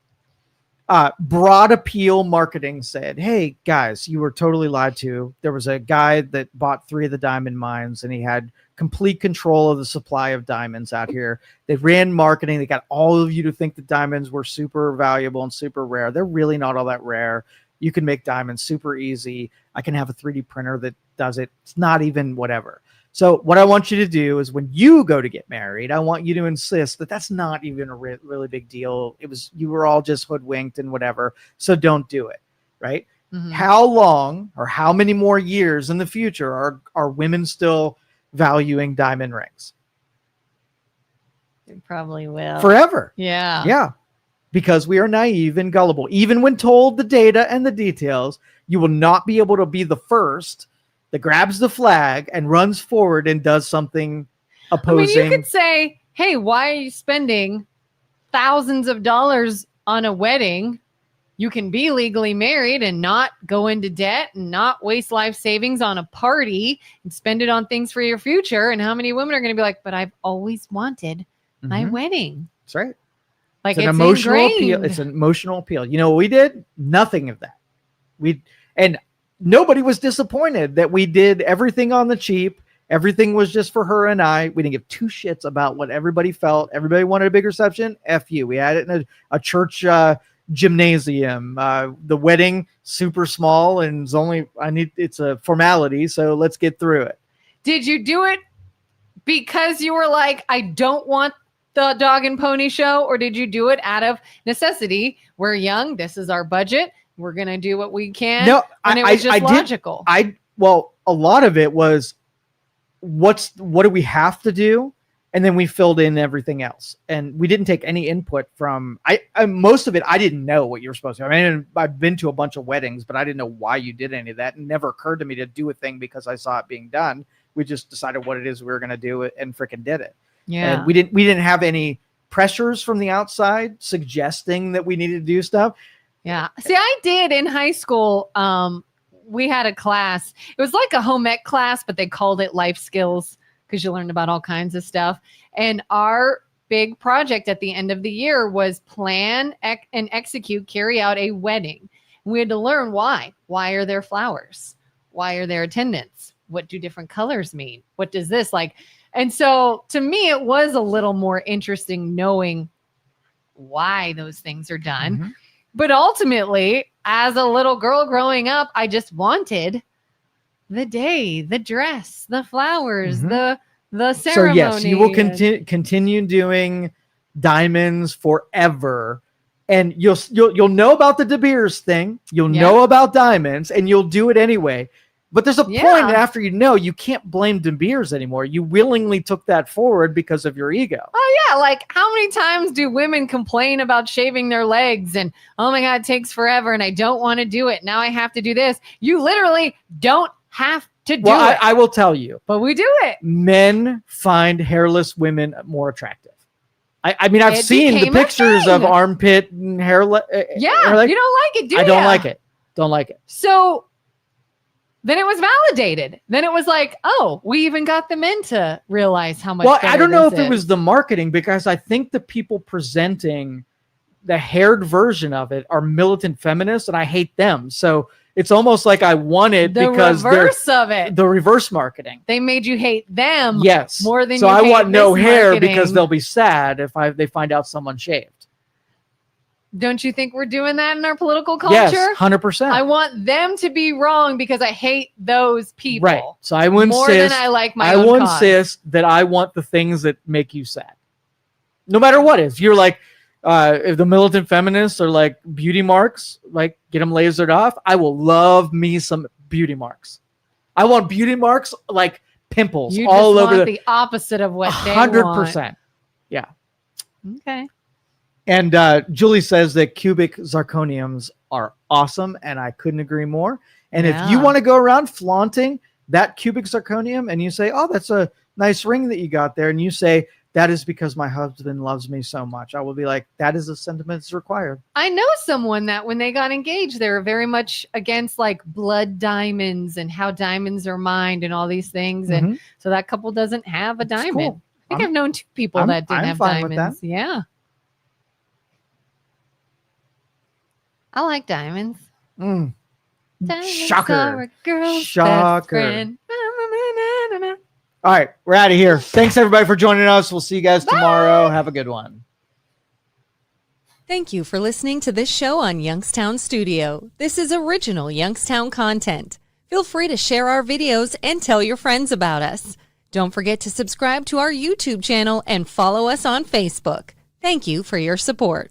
Broad Appeal Marketing said, hey guys, you were totally lied to. There was a guy that bought 3 of the diamond mines and he had complete control of the supply of diamonds out here. They ran marketing. They got all of you to think that diamonds were super valuable and super rare. They're really not all that rare. You can make diamonds super easy. I can have a 3D printer that does it. It's not even whatever. So what I want you to do is when you go to get married, I want you to insist that that's not even a really big deal. You were all just hoodwinked and whatever. So don't do it. Right. Mm-hmm. How long or how many more years in the future are women still valuing diamond rings? They probably will. Forever. Yeah. Yeah. Because we are naive and gullible. Even when told the data and the details, you will not be able to be the first that grabs the flag and runs forward and does something opposing. I mean, you could say, hey, why are you spending thousands of dollars on a wedding? You can be legally married and not go into debt and not waste life savings on a party and spend it on things for your future. And how many women are going to be like, but I've always wanted my wedding. That's right. Like it's an emotional appeal. It's an emotional appeal. You know what we did? Nothing of that. And nobody was disappointed that we did everything on the cheap. Everything was just for her and I. We didn't give 2 shits about what everybody felt. Everybody wanted a big reception. F you. We had it in a church gymnasium. The wedding, super small, and it's a formality. So let's get through it. Did you do it because you were like, I don't want the dog and pony show? Or did you do it out of necessity? We're young. This is our budget. We're going to do what we can. No, and it was just logical. Well, a lot of it was what do we have to do? And then we filled in everything else. And we didn't take any input from most of it. I didn't know what you were supposed to. I mean, I've been to a bunch of weddings, but I didn't know why you did any of that. It never occurred to me to do a thing because I saw it being done. We just decided what it is we were going to do and freaking did it. Yeah. And we didn't have any pressures from the outside suggesting that we needed to do stuff. Yeah. See, I did in high school. We had a class. It was like a home ec class, but they called it life skills because you learned about all kinds of stuff. And our big project at the end of the year was plan and carry out a wedding. We had to learn why. Why are there flowers? Why are there attendants? What do different colors mean? What does this like? And so to me, it was a little more interesting knowing why those things are done. Mm-hmm. But ultimately, as a little girl growing up, I just wanted the day, the dress, the flowers, the ceremony. So yes, you will continue doing diamonds forever, and you'll know about the De Beers thing. You'll know about diamonds, and you'll do it anyway. But there's a point after you can't blame De Beers anymore. You willingly took that forward because of your ego. Oh, yeah. Like, how many times do women complain about shaving their legs and, oh, my God, it takes forever and I don't want to do it. Now I have to do this. You literally don't have to do it. I will tell you. But we do it. Men find hairless women more attractive. I mean, I've seen the pictures of armpit and hair. You don't like it, do you? I don't like it. Don't like it. So then it was validated. Then it was like, oh, we even got the men to realize how much. Well, I don't know if it was the marketing, because I think the people presenting the haired version of it are militant feminists, and I hate them. So it's almost like I wanted the because reverse of it. The reverse marketing. They made you hate them. Yes. More than so you I hate want no hair marketing. because they'll be sad if they find out someone shaved. Don't you think we're doing that in our political culture? Yes, 100%. I want them to be wrong because I hate those people. Right. So I will more insist. than I like my I own will cause. insist that I want the things that make you sad. No matter what is. You're like, if the militant feminists are like beauty marks, like get them lasered off, I will love me some beauty marks. I want beauty marks like pimples You all just over want the opposite of what they 100%. Yeah. want. Okay. And Julie says that cubic zirconiums are awesome, and I couldn't agree more. And if you Yeah. want to go around flaunting that cubic zirconium and you say, oh, that's a nice ring that you got there, and you say, that is because my husband loves me so much, I will be like, that is a sentiment that's required. I know someone that when they got engaged, they were very much against like blood diamonds and how diamonds are mined and all these things. And Mhm. so that couple doesn't have a That's diamond. cool. I think I've known 2 people I'm- that didn't I'm have fine with diamonds. Yeah. I like diamonds. Mm. Diamonds Shocker. are a girl's Shocker. best friend. Na-na-na-na-na. All right, we're out of here. Thanks everybody for joining us. We'll see you guys tomorrow. Have a good one. Thank you for listening to this show on Youngstown Studio. This is original Youngstown content. Feel free to share our videos and tell your friends about us. Don't forget to subscribe to our YouTube channel and follow us on Facebook. Thank you for your support.